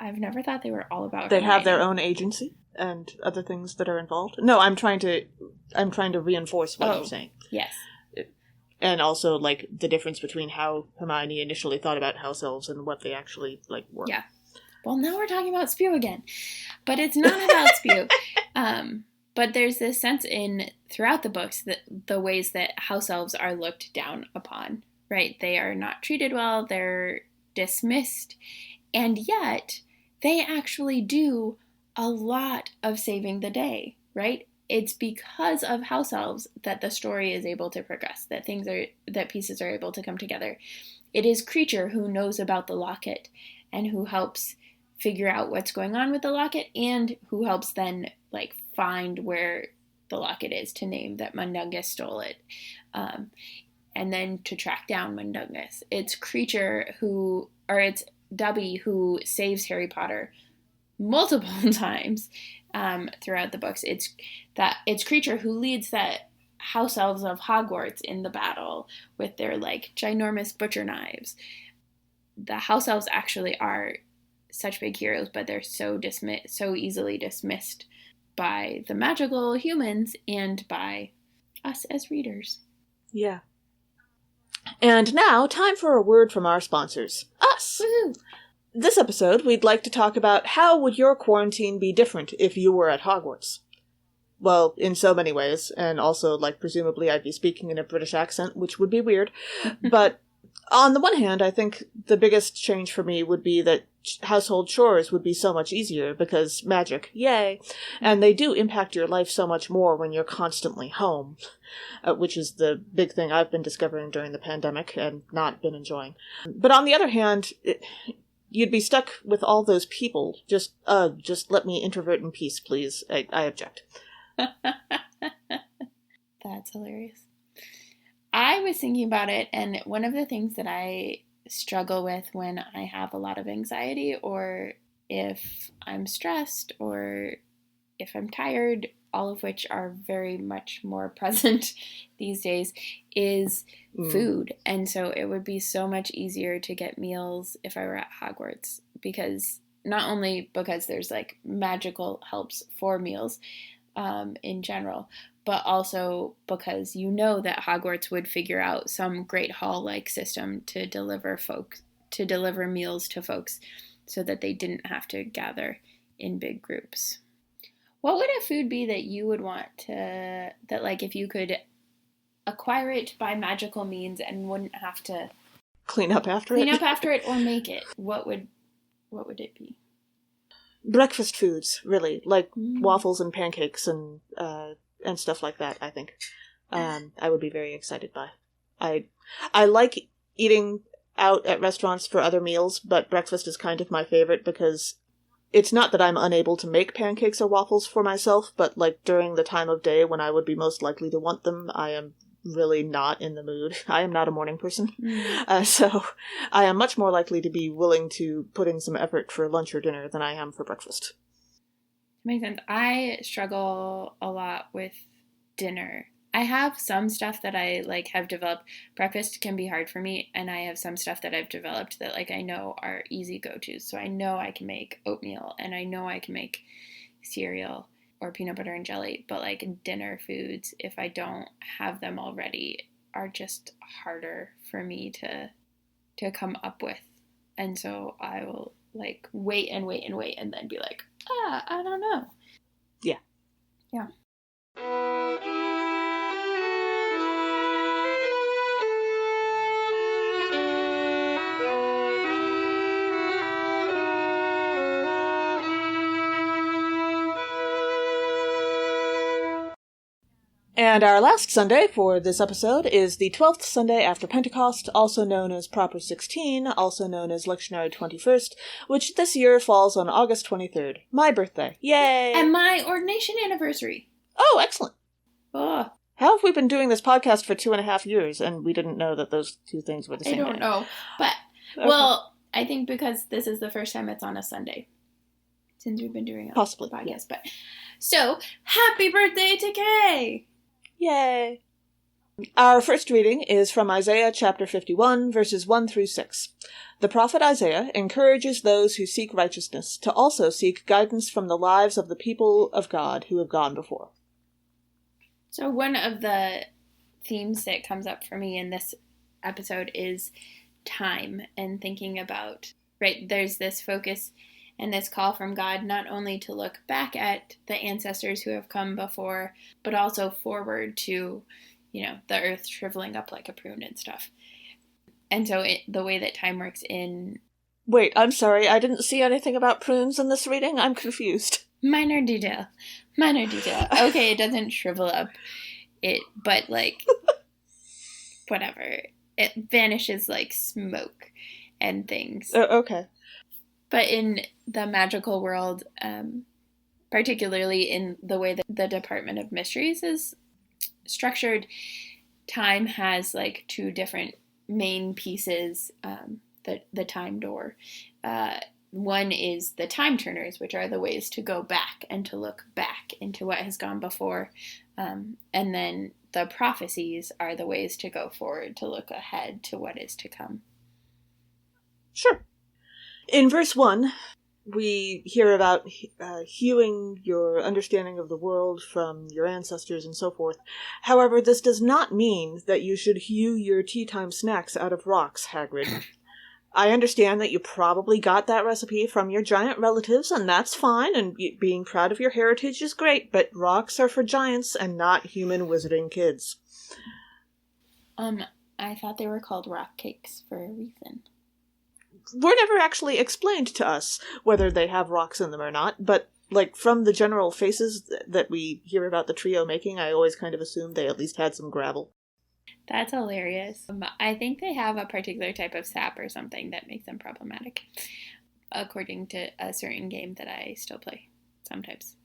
Speaker 2: I've never thought they were all about
Speaker 1: They
Speaker 2: Hermione.
Speaker 1: have their own agency and other things that are involved. No, I'm trying to reinforce what you're saying.
Speaker 2: Yes.
Speaker 1: And also, like, the difference between how Hermione initially thought about house elves and what they actually, like, were.
Speaker 2: Yeah. Well, now we're talking about spew again. But it's not about spew. But there's this sense throughout the books that the ways that house elves are looked down upon, right? They are not treated well, they're dismissed, and yet they actually do a lot of saving the day, right? It's because of house elves that the story is able to progress, that pieces are able to come together. It is Creature who knows about the locket and who helps figure out what's going on with the locket, and who helps then find where the locket is, to name that Mundungus stole it, and then to track down Mundungus. It's it's Dubby who saves Harry Potter multiple times throughout the books. It's Creature who leads that house elves of Hogwarts in the battle with their ginormous butcher knives. The house elves actually are such big heroes, but they're so easily dismissed by the magical humans and by us as readers.
Speaker 1: Yeah. And now, time for a word from our sponsors. Us!
Speaker 2: Woohoo!
Speaker 1: This episode, we'd like to talk about how would your quarantine be different if you were at Hogwarts? Well, in so many ways, and also, presumably I'd be speaking in a British accent, which would be weird. But on the one hand, I think the biggest change for me would be that household chores would be so much easier, because magic, yay! And they do impact your life so much more when you're constantly home, which is the big thing I've been discovering during the pandemic and not been enjoying. But on the other hand, you'd be stuck with all those people. Just let me introvert in peace, please. I object.
Speaker 2: That's hilarious. I was thinking about it, and one of the things that I struggle with when I have a lot of anxiety, or if I'm stressed, or if I'm tired, all of which are very much more present these days, is food. And so it would be so much easier to get meals if I were at Hogwarts, because not only because there's magical helps for meals, in general, but also because you know that Hogwarts would figure out some Great Hall-like system to deliver meals to folks so that they didn't have to gather in big groups. What would a food be that you would want that like if you could acquire it by magical means and wouldn't have to
Speaker 1: clean up after
Speaker 2: it or make it, what would it be?
Speaker 1: Breakfast foods, really, like waffles and pancakes and stuff like that. I think I would be very excited by. I like eating out at restaurants for other meals, but breakfast is kind of my favorite because it's not that I'm unable to make pancakes or waffles for myself, but like during the time of day when I would be most likely to want them, I am really not in the mood. I am not a morning person. So I am much more likely to be willing to put in some effort for lunch or dinner than I am for breakfast.
Speaker 2: Makes sense. I struggle a lot with dinner. I have some stuff that I like have developed. Breakfast can be hard for me, and I have some stuff that I've developed that like I know are easy go-tos. So I know I can make oatmeal, and I know I can make cereal or peanut butter and jelly, but like dinner foods, if I don't have them already, are just harder for me to come up with. And so I will like wait and then be like, I don't know.
Speaker 1: Yeah.
Speaker 2: Yeah.
Speaker 1: And our last Sunday for this episode is the 12th Sunday after Pentecost, also known as Proper 16, also known as Lectionary 21st, which this year falls on August 23rd. My birthday. Yay!
Speaker 2: And my ordination anniversary.
Speaker 1: Oh, excellent.
Speaker 2: Oh.
Speaker 1: How have we been doing this podcast for 2.5 years, and we didn't know that those two things were the same
Speaker 2: I don't
Speaker 1: day?
Speaker 2: know. But, okay. Well, I think because this is the first time it's on a Sunday. Since we've been doing a
Speaker 1: possibly
Speaker 2: podcast. Yeah. But so, happy birthday to Kay!
Speaker 1: Yay! Our first reading is from Isaiah chapter 51, verses 1 through 6. The prophet Isaiah encourages those who seek righteousness to also seek guidance from the lives of the people of God who have gone before.
Speaker 2: So one of the themes that comes up for me in this episode is time and thinking about, right, there's this focus and this call from God not only to look back at the ancestors who have come before, but also forward to, the earth shriveling up like a prune and stuff. And so the way that time works in...
Speaker 1: Wait, I'm sorry, I didn't see anything about prunes in this reading. I'm confused.
Speaker 2: Minor detail. Okay, it doesn't shrivel up. But like, whatever. It vanishes like smoke and things.
Speaker 1: Okay.
Speaker 2: But in the magical world, particularly in the way that the Department of Mysteries is structured, time has like two different main pieces, the time door. One is the time turners, which are the ways to go back and to look back into what has gone before. And then the prophecies are the ways to go forward, to look ahead to what is to come.
Speaker 1: Sure. In verse 1, we hear about hewing your understanding of the world from your ancestors and so forth. However, this does not mean that you should hew your tea time snacks out of rocks, Hagrid. I understand that you probably got that recipe from your giant relatives, and that's fine, and being proud of your heritage is great, but rocks are for giants and not human wizarding kids.
Speaker 2: I thought they were called rock cakes for a reason.
Speaker 1: Were never actually explained to us whether they have rocks in them or not, but like from the general faces that we hear about the trio making, I always kind of assumed they at least had some gravel.
Speaker 2: That's hilarious. I think they have a particular type of sap or something that makes them problematic, according to a certain game that I still play sometimes.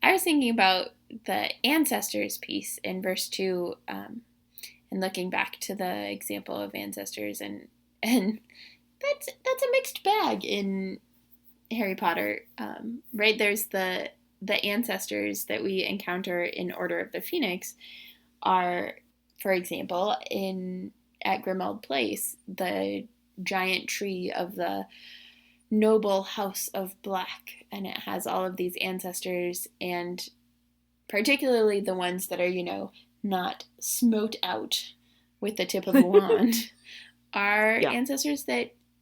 Speaker 2: I was thinking about the ancestors piece in verse 2, and looking back to the example of ancestors, and that's a mixed bag in Harry Potter, right? There's the ancestors that we encounter in Order of the Phoenix are, for example, at Grimmauld Place, the giant tree of the noble house of black, and it has all of these ancestors, and particularly the ones that are, not smote out with the tip of a wand, are ancestors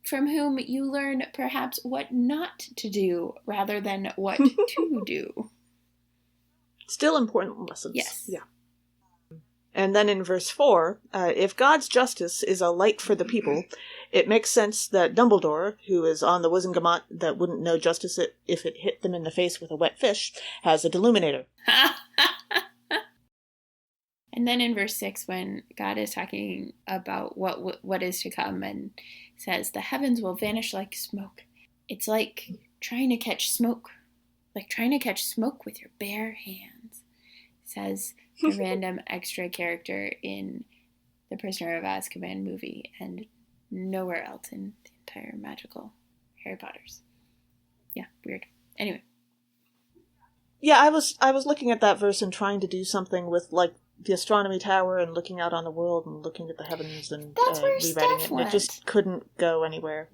Speaker 2: from whom you learn perhaps what not to do rather than what to do.
Speaker 1: Still important lessons.
Speaker 2: Yes.
Speaker 1: Yeah. And then in verse 4, if God's justice is a light for the people, it makes sense that Dumbledore, who is on the Wizengamot that wouldn't know justice if it hit them in the face with a wet fish, has a deluminator.
Speaker 2: And then in verse 6, when God is talking about what is to come and says, the heavens will vanish like smoke. It's like trying to catch smoke. Like trying to catch smoke with your bare hands, says the random extra character in the Prisoner of Azkaban movie and nowhere else in the entire magical Harry Potters. Yeah, weird. Anyway.
Speaker 1: Yeah, I was looking at that verse and trying to do something with, like, the astronomy tower and looking out on the world and looking at the heavens and rewriting it. And it just couldn't go anywhere.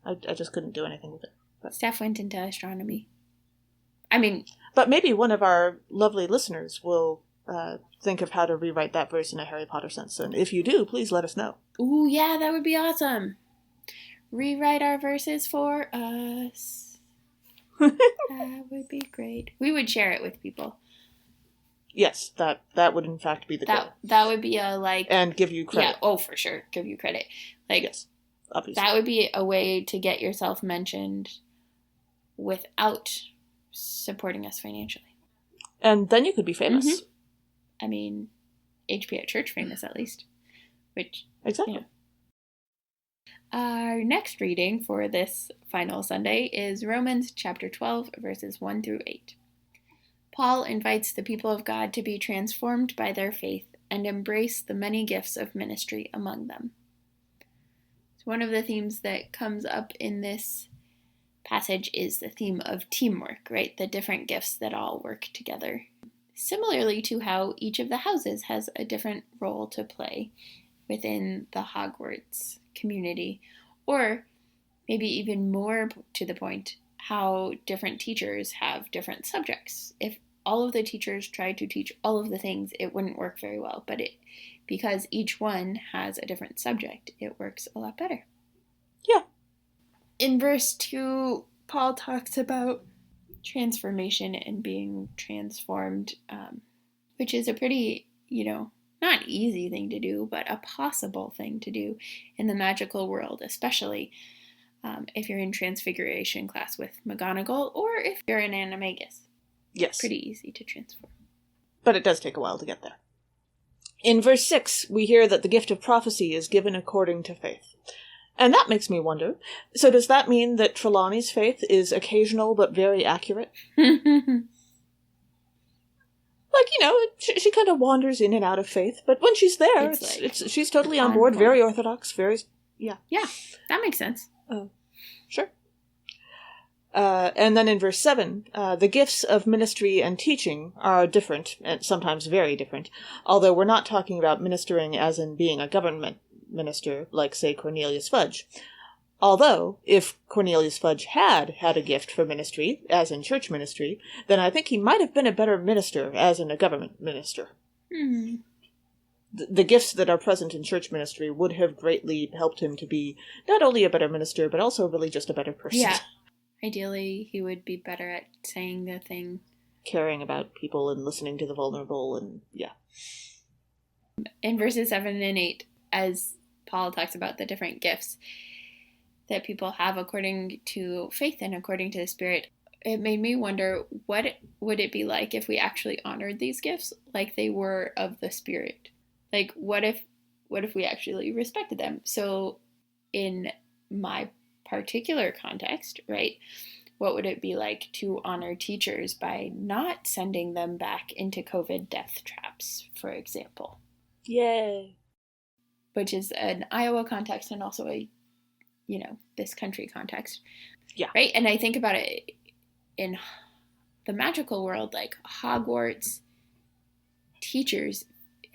Speaker 1: I just couldn't do anything with it.
Speaker 2: But Steph went into astronomy.
Speaker 1: But maybe one of our lovely listeners will think of how to rewrite that verse in a Harry Potter sense. And if you do, please let us know.
Speaker 2: Ooh, yeah, that would be awesome. Rewrite our verses for us. That would be great. We would share it with people.
Speaker 1: Yes, that would in fact be the goal.
Speaker 2: That would be
Speaker 1: and give you credit.
Speaker 2: Yeah, oh, for sure. Give you credit.
Speaker 1: Yes, obviously.
Speaker 2: That would be a way to get yourself mentioned without supporting us financially.
Speaker 1: And then you could be famous.
Speaker 2: Mm-hmm. HP at Church famous at least. Which,
Speaker 1: exactly.
Speaker 2: Our next reading for this final Sunday is Romans chapter 12, verses 1 through 8. Paul invites the people of God to be transformed by their faith and embrace the many gifts of ministry among them. So one of the themes that comes up in this passage is the theme of teamwork, right? The different gifts that all work together. Similarly to how each of the houses has a different role to play within the Hogwarts community, or maybe even more to the point, how different teachers have different subjects. If all of the teachers tried to teach all of the things, it wouldn't work very well, but because each one has a different subject, it works a lot better.
Speaker 1: Yeah.
Speaker 2: In verse 2, Paul talks about transformation and being transformed, which is a pretty, not easy thing to do, but a possible thing to do in the magical world, especially if you're in Transfiguration class with McGonagall, or if you're in Animagus.
Speaker 1: Yes.
Speaker 2: Pretty easy to transform.
Speaker 1: But it does take a while to get there. In verse 6, we hear that the gift of prophecy is given according to faith. And that makes me wonder, so does that mean that Trelawney's faith is occasional but very accurate? She kind of wanders in and out of faith, but when she's there, she's totally on board, very orthodox, very, yeah.
Speaker 2: Yeah, that makes sense.
Speaker 1: Sure. And then in verse 7, the gifts of ministry and teaching are different, and sometimes very different, although we're not talking about ministering as in being a government minister, like, say, Cornelius Fudge. Although, if Cornelius Fudge had a gift for ministry, as in church ministry, then I think he might have been a better minister, as in a government minister.
Speaker 2: Hmm.
Speaker 1: The gifts that are present in church ministry would have greatly helped him to be not only a better minister, but also really just a better person.
Speaker 2: Yeah. Ideally, he would be better at saying the thing.
Speaker 1: Caring about people and listening to the vulnerable, and yeah.
Speaker 2: In verses 7 and 8, as Paul talks about the different gifts that people have according to faith and according to the Spirit, it made me wonder, what would it be like if we actually honored these gifts like they were of the Spirit? Like, what if we actually respected them? So in my particular context, right, what would it be like to honor teachers by not sending them back into COVID death traps, for example?
Speaker 1: Yay.
Speaker 2: Which is an Iowa context and also a, this country context.
Speaker 1: Yeah.
Speaker 2: Right? And I think about it in the magical world, like Hogwarts teachers,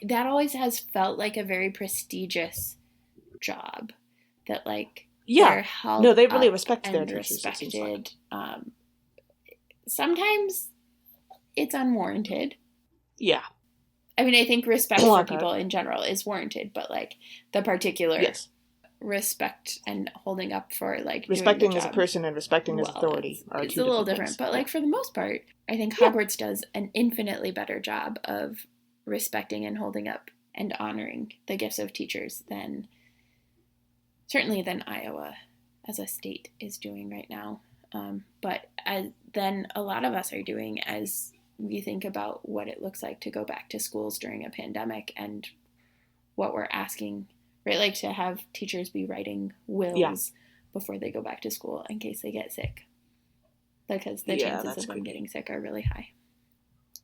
Speaker 2: that always has felt like a very prestigious job. That, like, They're held
Speaker 1: no, they really
Speaker 2: up
Speaker 1: respect their
Speaker 2: and
Speaker 1: teachers.
Speaker 2: respected. Sometimes it's unwarranted.
Speaker 1: Yeah.
Speaker 2: I mean, I think respect for people in general is warranted, but like the particular respect and holding up for like
Speaker 1: respecting
Speaker 2: doing the
Speaker 1: as
Speaker 2: job,
Speaker 1: a person and respecting as authority are
Speaker 2: it's
Speaker 1: two
Speaker 2: a little
Speaker 1: different
Speaker 2: different. But like for the most part, I think Hogwarts does an infinitely better job of respecting and holding up and honoring the gifts of teachers than Iowa as a state is doing right now. But then a lot of us are doing as we think about what it looks like to go back to schools during a pandemic and what we're asking, right? Like to have teachers be writing wills before they go back to school in case they get sick, because the chances of them getting sick are really high.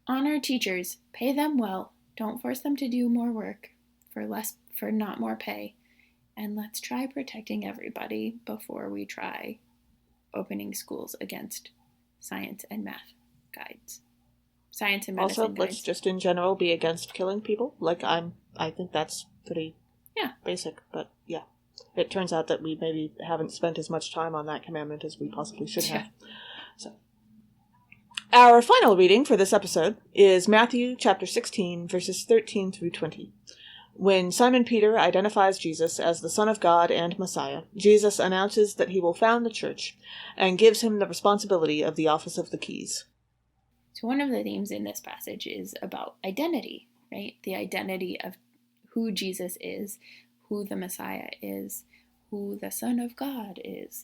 Speaker 2: Honor teachers, pay them well, don't force them to do more work for not more pay, and let's try protecting everybody before we try opening schools against science and math guides. Science and medicine
Speaker 1: also,
Speaker 2: guides.
Speaker 1: let's just in general be against killing people. Like, I think that's pretty basic, but yeah. It turns out that we maybe haven't spent as much time on that commandment as we possibly should have. So, our final reading for this episode is Matthew chapter 16, verses 13 through 20. When Simon Peter identifies Jesus as the Son of God and Messiah, Jesus announces that he will found the church and gives him the responsibility of the office of the keys.
Speaker 2: So one of the themes in this passage is about identity, right? The identity of who Jesus is, who the Messiah is, who the Son of God is.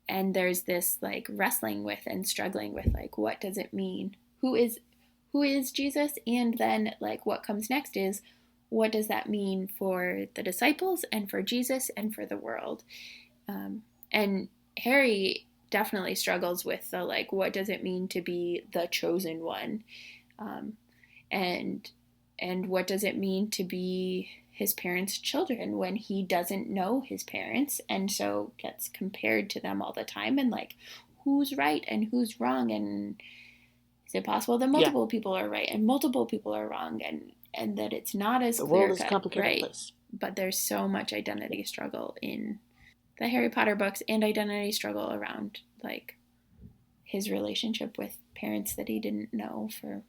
Speaker 2: And there's this like wrestling with and struggling with like, what does it mean? Who is Jesus? And then like what comes next is, what does that mean for the disciples and for Jesus and for the world? And Harry definitely struggles with the like, what does it mean to be the chosen one? And what does it mean to be his parents' children when he doesn't know his parents and so gets compared to them all the time, and like who's right and who's wrong, and is it possible that multiple people are right and multiple people are wrong, and that it's not as clear-cut,
Speaker 1: the world is a complicated place.
Speaker 2: But there's so much identity struggle in the Harry Potter books and identity struggle around like his relationship with parents that he didn't know for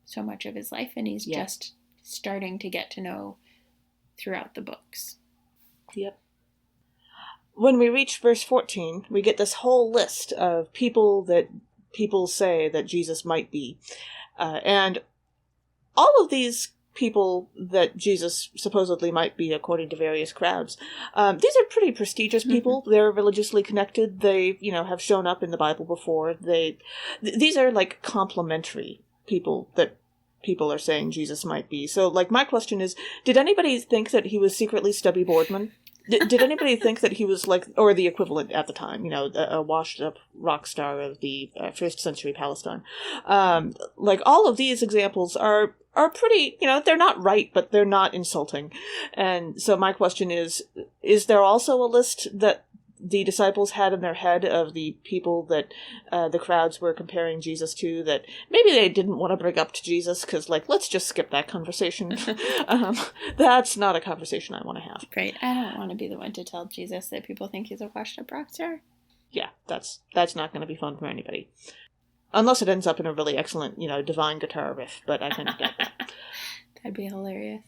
Speaker 2: so much of his life, and he's just starting to get to know throughout the books.
Speaker 1: Yep. When we reach verse 14, we get this whole list of people that people say that Jesus might be. And all of these people that Jesus supposedly might be, according to various crowds, these are pretty prestigious people. Mm-hmm. They're religiously connected. They, have shown up in the Bible before. These are like complimentary people that people are saying Jesus might be. So, like, my question is, did anybody think that he was secretly Stubby Boardman? Did anybody think that he was like, or the equivalent at the time, a washed-up rock star of the first century Palestine? Like, all of these examples are pretty, they're not right, but they're not insulting. And so my question is there also a list that the disciples had in their head of the people that the crowds were comparing Jesus to that maybe they didn't want to bring up to Jesus because, like, let's just skip that conversation. That's not a conversation I want to have.
Speaker 2: Great. I don't want to be the one to tell Jesus that people think he's a washed-up rock star.
Speaker 1: Yeah, that's not going to be fun for anybody. Unless it ends up in a really excellent, divine guitar riff, but I kind of get that.
Speaker 2: That'd be hilarious.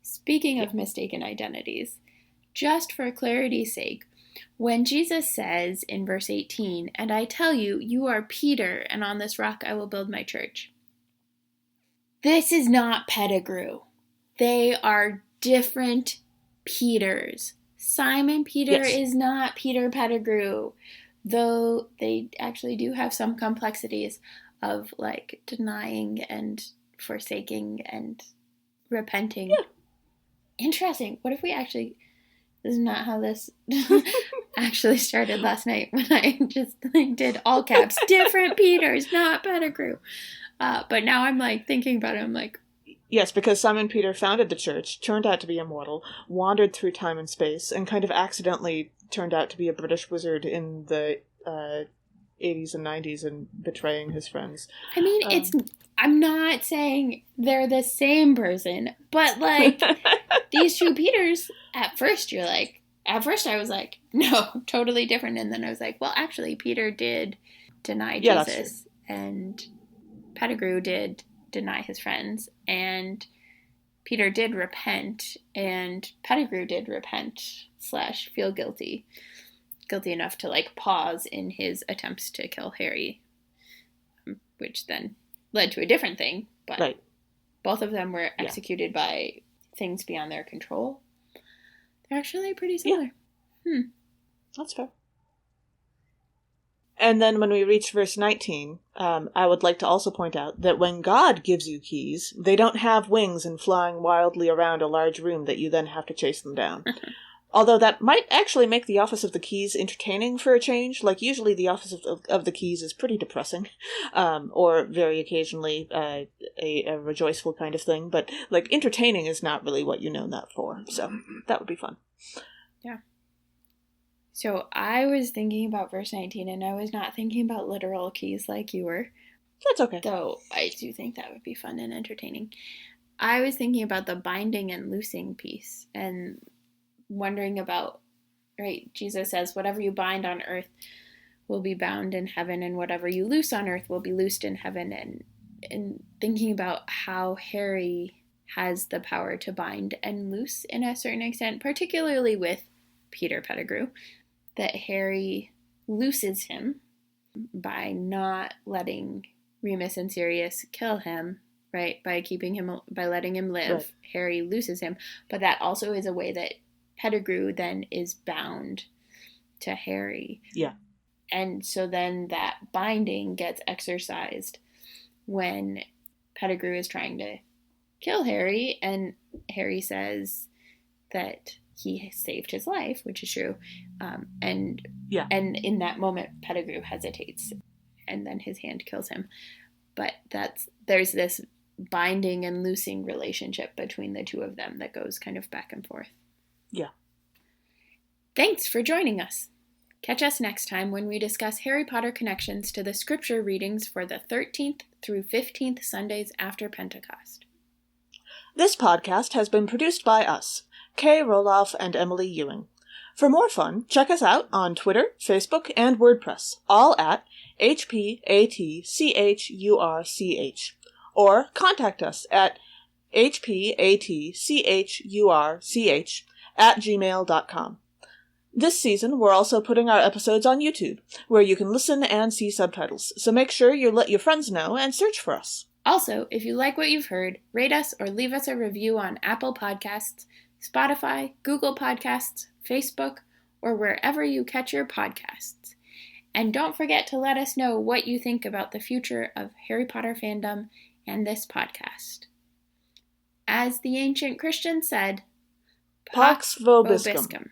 Speaker 2: Speaking of mistaken identities, just for clarity's sake, when Jesus says in verse 18, "And I tell you, you are Peter, and on this rock I will build my church," this is not Pettigrew. They are different Peters. Simon Peter is not Peter Pettigrew, though they actually do have some complexities of like denying and forsaking and repenting. Yeah. Interesting. What if we actually... This is not how this actually started last night when I just like did all caps. Different Peters, not Pettigrew. But now I'm like thinking about it. I'm like,
Speaker 1: yes, because Simon Peter founded the church, turned out to be immortal, wandered through time and space, and kind of accidentally turned out to be a British wizard in the 80s and 90s and betraying his friends.
Speaker 2: I mean, I'm not saying they're the same person, but like these two Peters, at first you're like, At first I was like, no, totally different. And then I was like, well, actually, Peter did deny
Speaker 1: Yeah,
Speaker 2: Jesus, and Pettigrew did deny his friends, and Peter did repent, and Pettigrew did repent / feel guilty enough to like pause in his attempts to kill Harry, which then led to a different thing. But
Speaker 1: right.
Speaker 2: both of them were executed by things beyond their control. They're actually pretty similar.
Speaker 1: Yeah. That's fair. And then when we reach verse 19, I would like to also point out that when God gives you keys, they don't have wings and flying wildly around a large room that you then have to chase them down. Although that might actually make the Office of the Keys entertaining for a change. Like, usually the Office of the Keys is pretty depressing, or very occasionally a rejoiceful kind of thing. But, like, entertaining is not really what you know that for. So that would be fun.
Speaker 2: Yeah. So I was thinking about verse 19, and I was not thinking about literal keys like you were.
Speaker 1: That's okay.
Speaker 2: Though I do think that would be fun and entertaining. I was thinking about the binding and loosing piece, and wondering about, right, Jesus says, whatever you bind on earth will be bound in heaven, and whatever you loose on earth will be loosed in heaven. And thinking about how Harry has the power to bind and loose in a certain extent, particularly with Peter Pettigrew, that Harry looses him by not letting Remus and Sirius kill him, right? By letting him live. Right. Harry looses him, but that also is a way that Pettigrew then is bound to Harry.
Speaker 1: Yeah.
Speaker 2: And so then that binding gets exercised when Pettigrew is trying to kill Harry, and Harry says that he saved his life, which is true. And in that moment, Pettigrew hesitates, and then his hand kills him. But there's this binding and loosing relationship between the two of them that goes kind of back and forth.
Speaker 1: Yeah.
Speaker 2: Thanks for joining us. Catch us next time when we discuss Harry Potter connections to the scripture readings for the 13th through 15th Sundays after Pentecost.
Speaker 1: This podcast has been produced by us, Kay Roloff and Emily Ewing. For more fun, check us out on Twitter, Facebook, and WordPress, all at HPATCHURCH, or contact us at HPATCHURCH@gmail.com. This season, we're also putting our episodes on YouTube, where you can listen and see subtitles, so make sure you let your friends know and search for us.
Speaker 2: Also, if you like what you've heard, rate us or leave us a review on Apple Podcasts, Spotify, Google Podcasts, Facebook, or wherever you catch your podcasts. And don't forget to let us know what you think about the future of Harry Potter fandom and this podcast. As the ancient Christians said,
Speaker 1: Pax vobiscum.